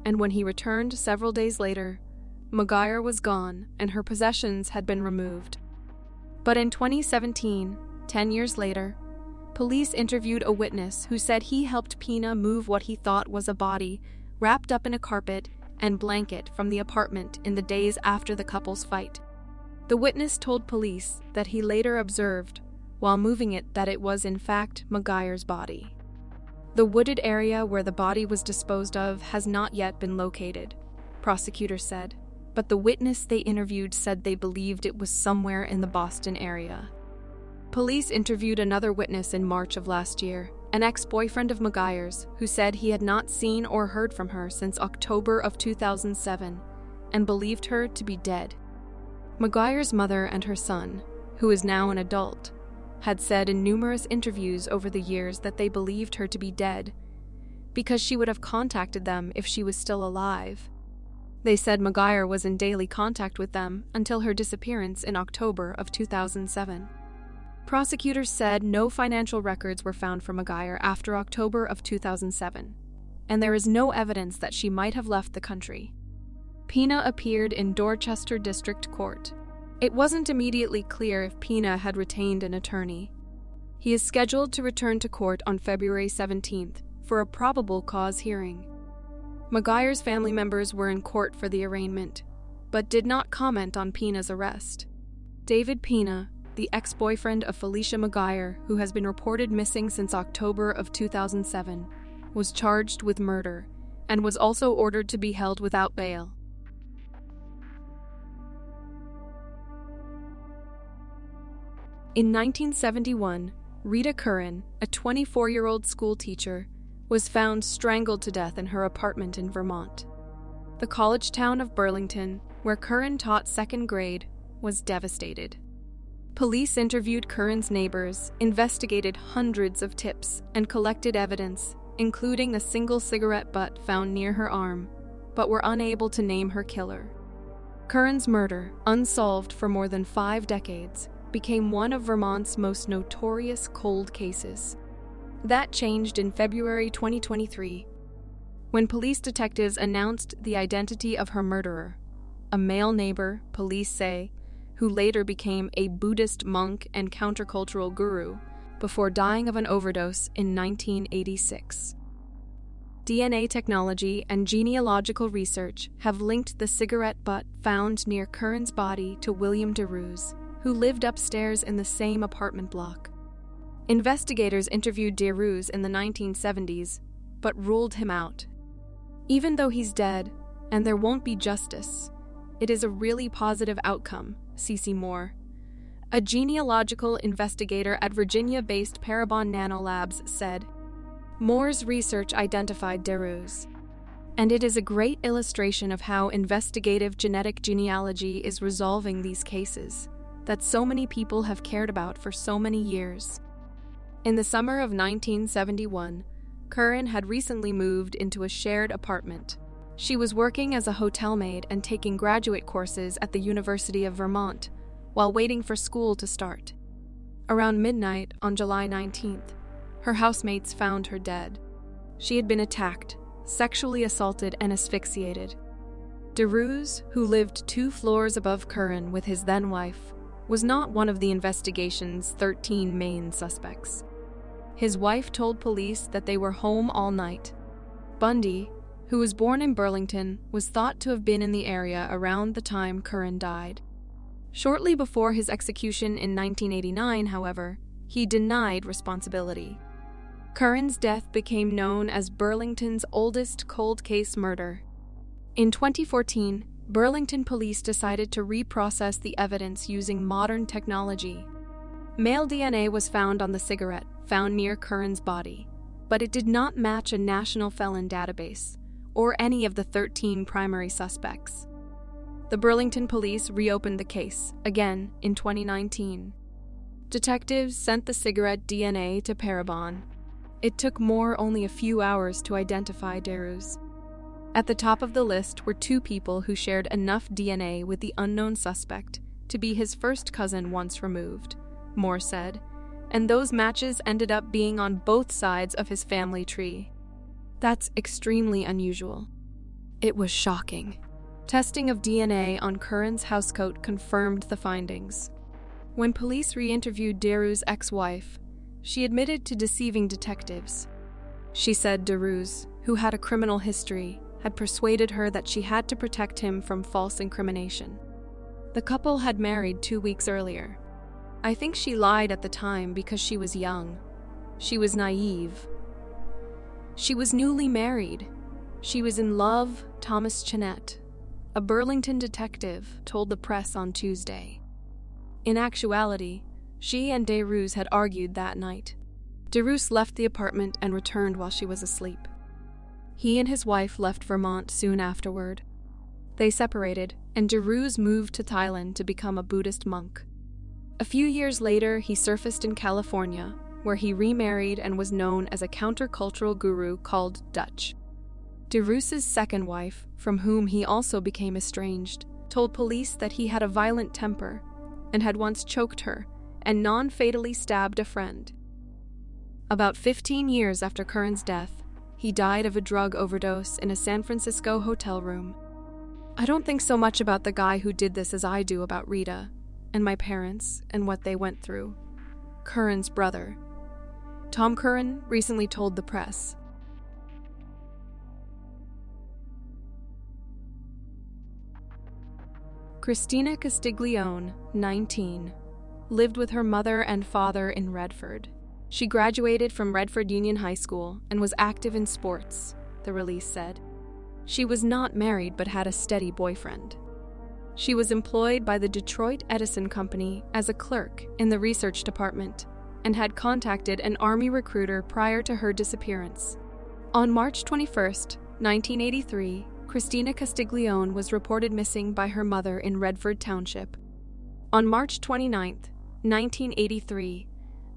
and when he returned several days later, McGuire was gone and her possessions had been removed. But in 2017, 10 years later, police interviewed a witness who said he helped Pena move what he thought was a body wrapped up in a carpet and blanket from the apartment in the days after the couple's fight. The witness told police that he later observed, while moving it, that it was in fact McGuire's body. The wooded area where the body was disposed of has not yet been located, prosecutors said, but the witness they interviewed said they believed it was somewhere in the Boston area. Police interviewed another witness in March of last year, an ex-boyfriend of McGuire's, who said he had not seen or heard from her since October of 2007 and believed her to be dead. McGuire's mother and her son, who is now an adult, had said in numerous interviews over the years that they believed her to be dead because she would have contacted them if she was still alive. They said McGuire was in daily contact with them until her disappearance in October of 2007. Prosecutors said no financial records were found for McGuire after October of 2007, and there is no evidence that she might have left the country. Pina appeared in Dorchester District Court. It wasn't immediately clear if Pina had retained an attorney. He is scheduled to return to court on February 17th for a probable cause hearing. McGuire's family members were in court for the arraignment, but did not comment on Pina's arrest. David Pina, the ex-boyfriend of Felicia McGuire, who has been reported missing since October of 2007, was charged with murder and was also ordered to be held without bail. In 1971, Rita Curran, a 24-year-old schoolteacher, was found strangled to death in her apartment in Vermont. The college town of Burlington, where Curran taught second grade, was devastated. Police interviewed Curran's neighbors, investigated hundreds of tips, and collected evidence, including a single cigarette butt found near her arm, but were unable to name her killer. Curran's murder, unsolved for more than 5 decades, became one of Vermont's most notorious cold cases. That changed in February 2023, when police detectives announced the identity of her murderer, a male neighbor, police say, who later became a Buddhist monk and countercultural guru before dying of an overdose in 1986. DNA technology and genealogical research have linked the cigarette butt found near Curran's body to William DeRuse, who lived upstairs in the same apartment block. Investigators interviewed DeRuse in the 1970s, but ruled him out. Even though he's dead, and there won't be justice, it is a really positive outcome, Cece Moore, a genealogical investigator at Virginia-based Parabon Nanolabs, said. Moore's research identified DeRuse, and it is a great illustration of how investigative genetic genealogy is resolving these cases that so many people have cared about for so many years. In the summer of 1971, Curran had recently moved into a shared apartment. She was working as a hotel maid and taking graduate courses at the University of Vermont while waiting for school to start. Around midnight on July 19th, her housemates found her dead. She had been attacked, sexually assaulted, and asphyxiated. DeRuse, who lived 2 floors above Curran with his then-wife, was not one of the investigation's 13 main suspects. His wife told police that they were home all night. Bundy, who was born in Burlington, was thought to have been in the area around the time Curran died. Shortly before his execution in 1989, however, he denied responsibility. Curran's death became known as Burlington's oldest cold case murder. In 2014, Burlington police decided to reprocess the evidence using modern technology. Male DNA was found on the cigarette found near Curran's body, but it did not match a national felon database or any of the 13 primary suspects. The Burlington police reopened the case, again in 2019. Detectives sent the cigarette DNA to Parabon. It took Moore only a few hours to identify DeRuse. At the top of the list were 2 people who shared enough DNA with the unknown suspect to be his first cousin once removed, Moore said, and those matches ended up being on both sides of his family tree. That's extremely unusual. It was shocking. Testing of DNA on Curran's housecoat confirmed the findings. When police re-interviewed DeRuse's ex-wife, she admitted to deceiving detectives. She said DeRuse, who had a criminal history, had persuaded her that she had to protect him from false incrimination. The couple had married 2 weeks earlier. I think she lied at the time because she was young. She was naive. She was newly married. She was in love, Thomas Chenette, a Burlington detective, told the press on Tuesday. In actuality, she and DeRuse had argued that night. DeRuse left the apartment and returned while she was asleep. He and his wife left Vermont soon afterward. They separated, and DeRuse moved to Thailand to become a Buddhist monk. A few years later, he surfaced in California, where he remarried and was known as a countercultural guru called Dutch. DeRuse's second wife, from whom he also became estranged, told police that he had a violent temper and had once choked her and non-fatally stabbed a friend. About 15 years after Curran's death, he died of a drug overdose in a San Francisco hotel room. I don't think so much about the guy who did this as I do about Rita and my parents and what they went through. Curran's brother, Tom Curran, recently told the press. Christina Castiglione, 19, lived with her mother and father in Redford. She graduated from Redford Union High School and was active in sports, the release said. She was not married but had a steady boyfriend. She was employed by the Detroit Edison Company as a clerk in the research department and had contacted an Army recruiter prior to her disappearance. On March 21, 1983, Christina Castiglione was reported missing by her mother in Redford Township. On March 29, 1983,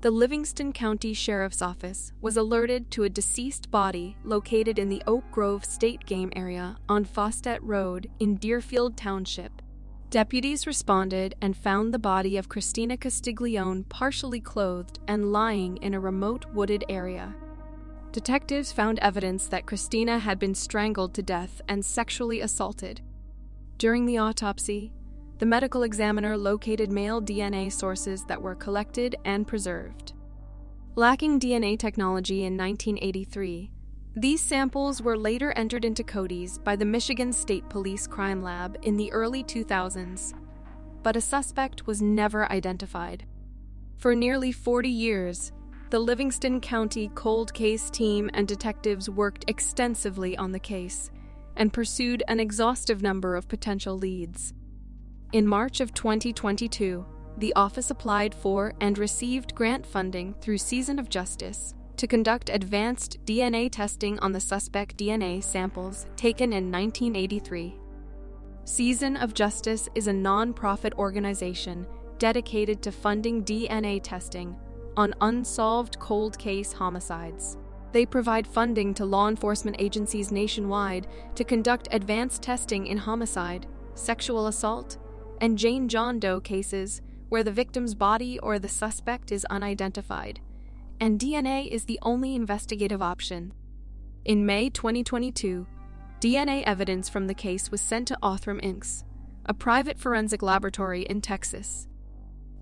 the Livingston County Sheriff's Office was alerted to a deceased body located in the Oak Grove State Game area on Fawcett Road in Deerfield Township. Deputies responded and found the body of Christina Castiglione partially clothed and lying in a remote wooded area. Detectives found evidence that Christina had been strangled to death and sexually assaulted. During the autopsy, the medical examiner located male DNA sources that were collected and preserved. Lacking DNA technology in 1983, these samples were later entered into CODIS by the Michigan State Police Crime Lab in the early 2000s, but a suspect was never identified. For nearly 40 years, the Livingston County Cold Case team and detectives worked extensively on the case and pursued an exhaustive number of potential leads. In March of 2022, the office applied for and received grant funding through Season of Justice to conduct advanced DNA testing on the suspect DNA samples taken in 1983. Season of Justice is a non-profit organization dedicated to funding DNA testing on unsolved cold case homicides. They provide funding to law enforcement agencies nationwide to conduct advanced testing in homicide, sexual assault, and Jane/John Doe cases where the victim's body or the suspect is unidentified, and DNA is the only investigative option. In May 2022, DNA evidence from the case was sent to Othram Inc., a private forensic laboratory in Texas.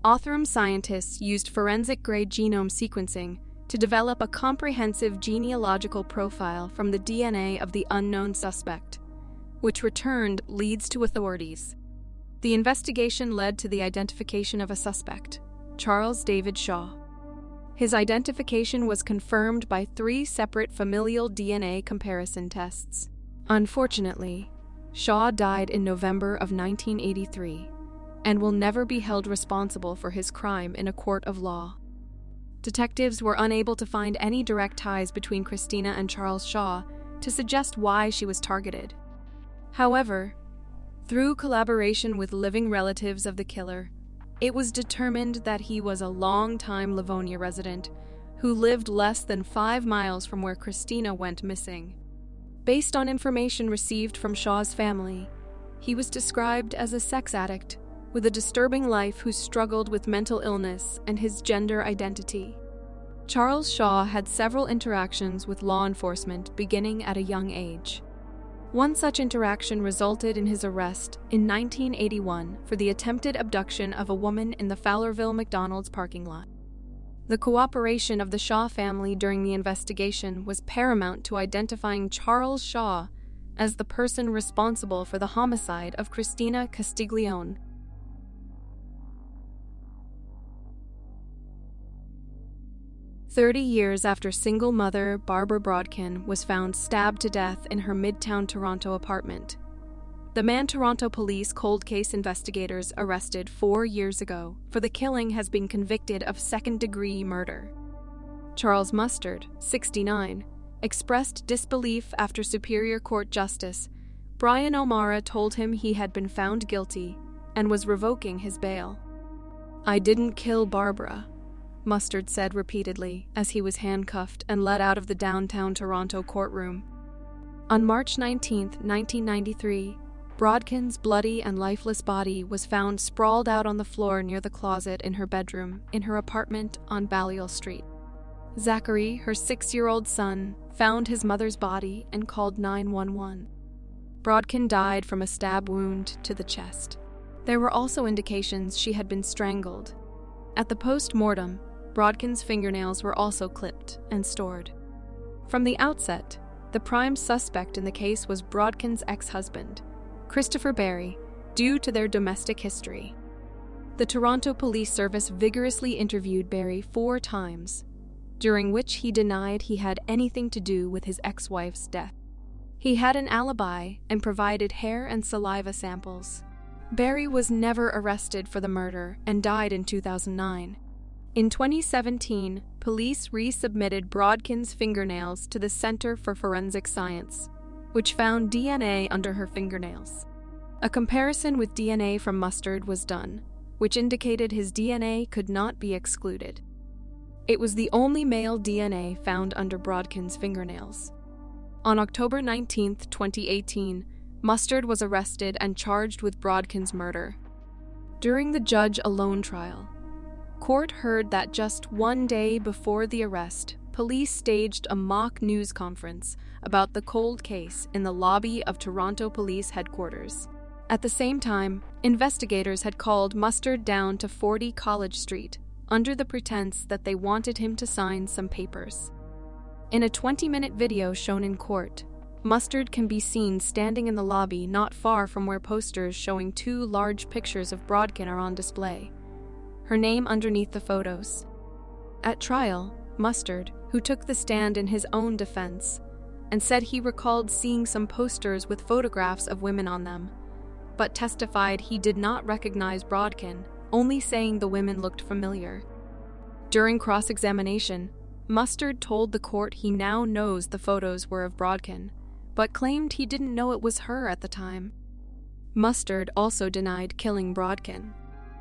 Othram scientists used forensic-grade genome sequencing to develop a comprehensive genealogical profile from the DNA of the unknown suspect, which returned leads to authorities. The investigation led to the identification of a suspect, Charles David Shaw. His identification was confirmed by 3 separate familial DNA comparison tests. Unfortunately, Shaw died in November of 1983 and will never be held responsible for his crime in a court of law. Detectives were unable to find any direct ties between Christina and Charles Shaw to suggest why she was targeted. However, through collaboration with living relatives of the killer, it was determined that he was a long-time Livonia resident who lived less than 5 miles from where Christina went missing. Based on information received from Shaw's family, he was described as a sex addict with a disturbing life who struggled with mental illness and his gender identity. Charles Shaw had several interactions with law enforcement beginning at a young age. One such interaction resulted in his arrest in 1981 for the attempted abduction of a woman in the Fowlerville McDonald's parking lot. The cooperation of the Shaw family during the investigation was paramount to identifying Charles Shaw as the person responsible for the homicide of Christina Castiglione. "30 years after single mother Barbara Brodkin was found stabbed to death in her Midtown Toronto apartment, the man Toronto police cold case investigators arrested 4 years ago for the killing has been convicted of second-degree murder. Charles Mustard, 69, expressed disbelief after Superior Court Justice Brian O'Mara told him he had been found guilty and was revoking his bail. "I didn't kill Barbara," Mustard said repeatedly as he was handcuffed and led out of the downtown Toronto courtroom. On March 19, 1993, Brodkin's bloody and lifeless body was found sprawled out on the floor near the closet in her bedroom in her apartment on Balliol Street. Zachary, her 6-year-old son, found his mother's body and called 911. Brodkin died from a stab wound to the chest. There were also indications she had been strangled. At the post-mortem, Brodkin's fingernails were also clipped and stored. From the outset, the prime suspect in the case was Brodkin's ex-husband, Christopher Barry, due to their domestic history. The Toronto Police Service vigorously interviewed Barry 4 times, during which he denied he had anything to do with his ex-wife's death. He had an alibi and provided hair and saliva samples. Barry was never arrested for the murder and died in 2009. In 2017, police resubmitted Brodkin's fingernails to the Center for Forensic Science, which found DNA under her fingernails. A comparison with DNA from Mustard was done, which indicated his DNA could not be excluded. It was the only male DNA found under Brodkin's fingernails. On October 19, 2018, Mustard was arrested and charged with Brodkin's murder. During the judge-alone trial, court heard that just 1 day before the arrest, police staged a mock news conference about the cold case in the lobby of Toronto Police Headquarters. At the same time, investigators had called Mustard down to 40 College Street under the pretense that they wanted him to sign some papers. In a 20-minute video shown in court, Mustard can be seen standing in the lobby not far from where posters showing 2 large pictures of Brodkin are on display, her name underneath the photos. At trial, Mustard, who took the stand in his own defense, and said he recalled seeing some posters with photographs of women on them, but testified he did not recognize Brodkin, only saying the women looked familiar. During cross-examination, Mustard told the court he now knows the photos were of Brodkin, but claimed he didn't know it was her at the time. Mustard also denied killing Brodkin.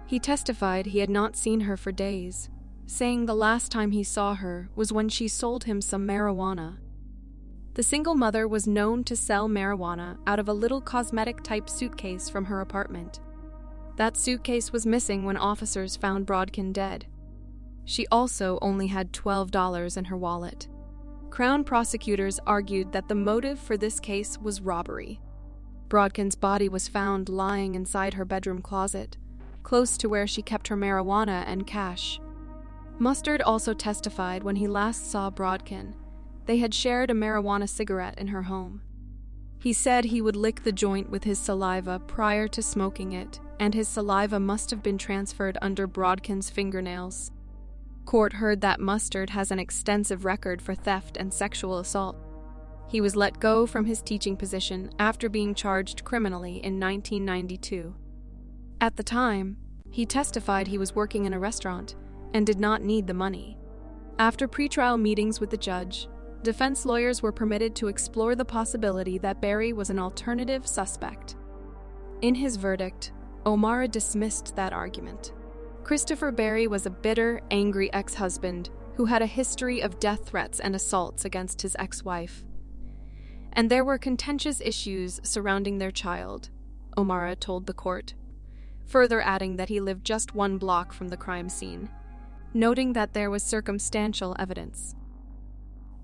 He testified he had not seen her for days, saying the last time he saw her was when she sold him some marijuana. The single mother was known to sell marijuana out of a little cosmetic-type suitcase from her apartment. That suitcase was missing when officers found Brodkin dead. She also only had $12 in her wallet. Crown prosecutors argued that the motive for this case was robbery. Brodkin's body was found lying inside her bedroom closet, close to where she kept her marijuana and cash. Mustard also testified when he last saw Brodkin, they had shared a marijuana cigarette in her home. He said he would lick the joint with his saliva prior to smoking it, and his saliva must have been transferred under Brodkin's fingernails. Court heard that Mustard has an extensive record for theft and sexual assault. He was let go from his teaching position after being charged criminally in 1992. At the time, he testified he was working in a restaurant and did not need the money. After pretrial meetings with the judge, defense lawyers were permitted to explore the possibility that Barry was an alternative suspect. In his verdict, O'Mara dismissed that argument. Christopher Barry was a bitter, angry ex-husband who had a history of death threats and assaults against his ex-wife. And there were contentious issues surrounding their child, O'Mara told the court, further adding that he lived just 1 block from the crime scene, noting that there was circumstantial evidence.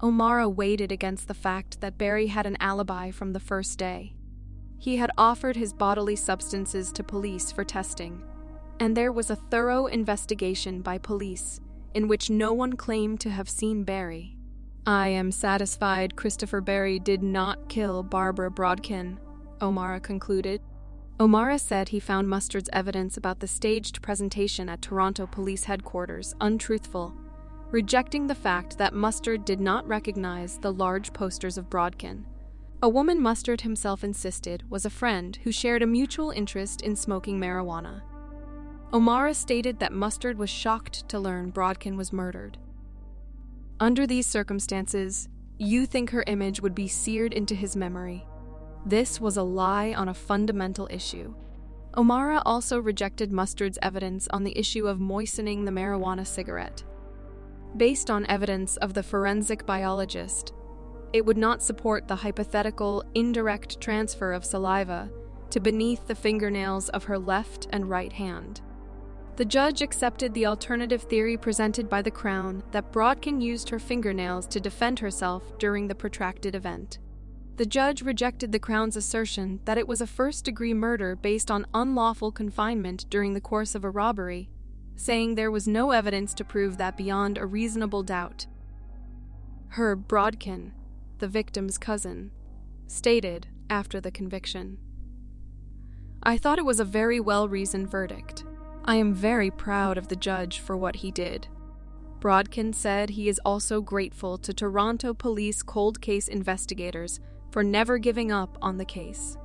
O'Mara weighed it against the fact that Barry had an alibi from the first day. He had offered his bodily substances to police for testing, and there was a thorough investigation by police in which no one claimed to have seen Barry. "I am satisfied Christopher Barry did not kill Barbara Brodkin," O'Mara concluded. O'Mara said he found Mustard's evidence about the staged presentation at Toronto Police Headquarters untruthful, rejecting the fact that Mustard did not recognize the large posters of Brodkin. A woman Mustard himself insisted was a friend who shared a mutual interest in smoking marijuana. O'Mara stated that Mustard was shocked to learn Brodkin was murdered. Under these circumstances, you think her image would be seared into his memory. This was a lie on a fundamental issue. O'Mara also rejected Mustard's evidence on the issue of moistening the marijuana cigarette. Based on evidence of the forensic biologist, it would not support the hypothetical indirect transfer of saliva to beneath the fingernails of her left and right hand. The judge accepted the alternative theory presented by the Crown that Brodkin used her fingernails to defend herself during the protracted event. The judge rejected the Crown's assertion that it was a first-degree murder based on unlawful confinement during the course of a robbery, saying there was no evidence to prove that beyond a reasonable doubt. Herb Brodkin, the victim's cousin, stated after the conviction, "I thought it was a very well-reasoned verdict. I am very proud of the judge for what he did." Brodkin said he is also grateful to Toronto police cold case investigators for never giving up on the case.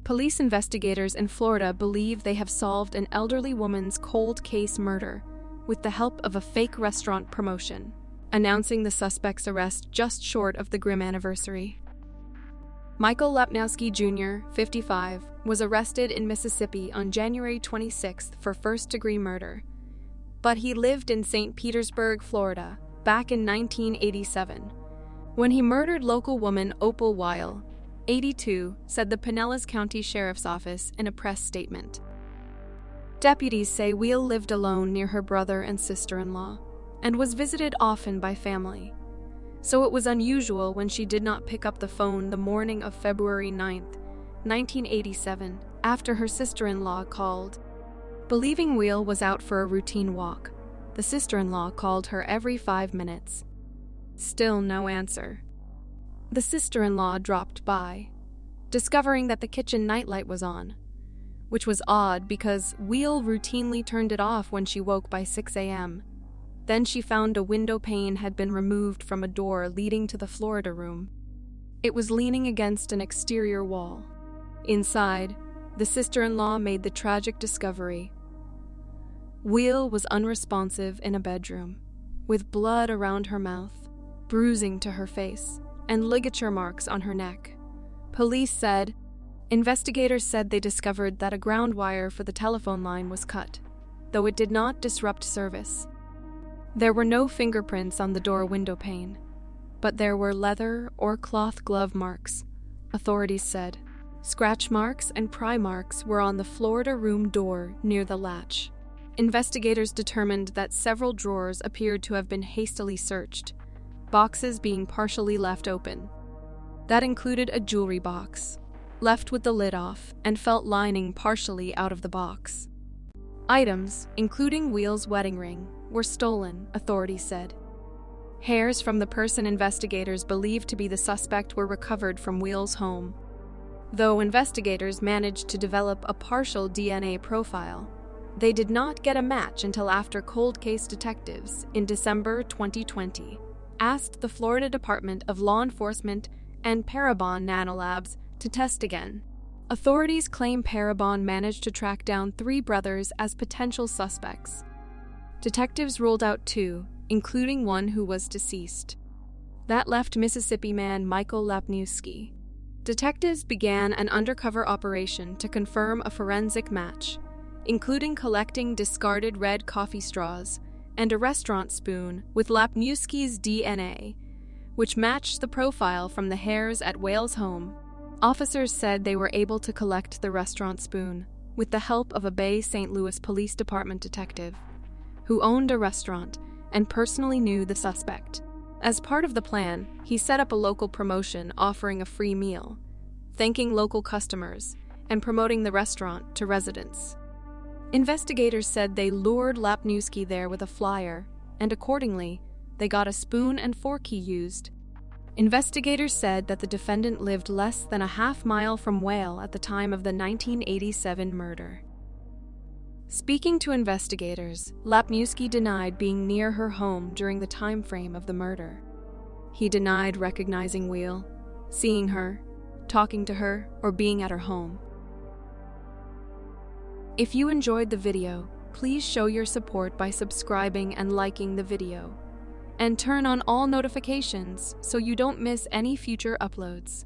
Police investigators in Florida believe they have solved an elderly woman's cold case murder with the help of a fake restaurant promotion, announcing the suspect's arrest just short of the grim anniversary. Michael Lapnowski Jr., 55, was arrested in Mississippi on January 26th for first-degree murder, but he lived in St. Petersburg, Florida, back in 1987, when he murdered local woman Opal Weil, 82, said the Pinellas County Sheriff's Office in a press statement. Deputies say Weil lived alone near her brother and sister-in-law, and was visited often by family, so it was unusual when she did not pick up the phone the morning of February 9th, 1987, after her sister-in-law called. Believing Weil was out for a routine walk, the sister-in-law called her every 5 minutes. Still no answer. The sister-in-law dropped by, discovering that the kitchen nightlight was on, which was odd because Weil routinely turned it off when she woke by 6 a.m. Then she found a window pane had been removed from a door leading to the Florida room. It was leaning against an exterior wall. Inside, the sister-in-law made the tragic discovery. Weil was unresponsive in a bedroom, with blood around her mouth, bruising to her face, and ligature marks on her neck. Police said, investigators said they discovered that a ground wire for the telephone line was cut, though it did not disrupt service. There were no fingerprints on the door window pane, but there were leather or cloth glove marks, authorities said. Scratch marks and pry marks were on the Florida room door near the latch. Investigators determined that several drawers appeared to have been hastily searched, boxes being partially left open. That included a jewelry box, left with the lid off and felt lining partially out of the box. Items, including Weil's wedding ring, were stolen, authorities said. Hairs from the person investigators believed to be the suspect were recovered from Weil's home, though investigators managed to develop a partial DNA profile. They did not get a match until after cold case detectives, in December 2020, asked the Florida Department of Law Enforcement and Parabon Nanolabs to test again. Authorities claim Parabon managed to track down 3 brothers as potential suspects. Detectives ruled out 2, including one who was deceased. That left Mississippi man Michael Lapnowski. Detectives began an undercover operation to confirm a forensic match, including collecting discarded red coffee straws and a restaurant spoon with Lapnowski's DNA, which matched the profile from the hairs at Weil's home. Officers said they were able to collect the restaurant spoon with the help of a Bay St. Louis Police Department detective who owned a restaurant and personally knew the suspect. As part of the plan, he set up a local promotion offering a free meal, thanking local customers, and promoting the restaurant to residents. Investigators said they lured Lapnowski there with a flyer, and accordingly, they got a spoon and fork he used. Investigators said that the defendant lived less than a half-mile from Weil at the time of the 1987 murder. Speaking to investigators, Lapnowski denied being near her home during the time frame of the murder. He denied recognizing Weil, seeing her, talking to her, or being at her home. If you enjoyed the video, please show your support by subscribing and liking the video, and turn on all notifications so you don't miss any future uploads.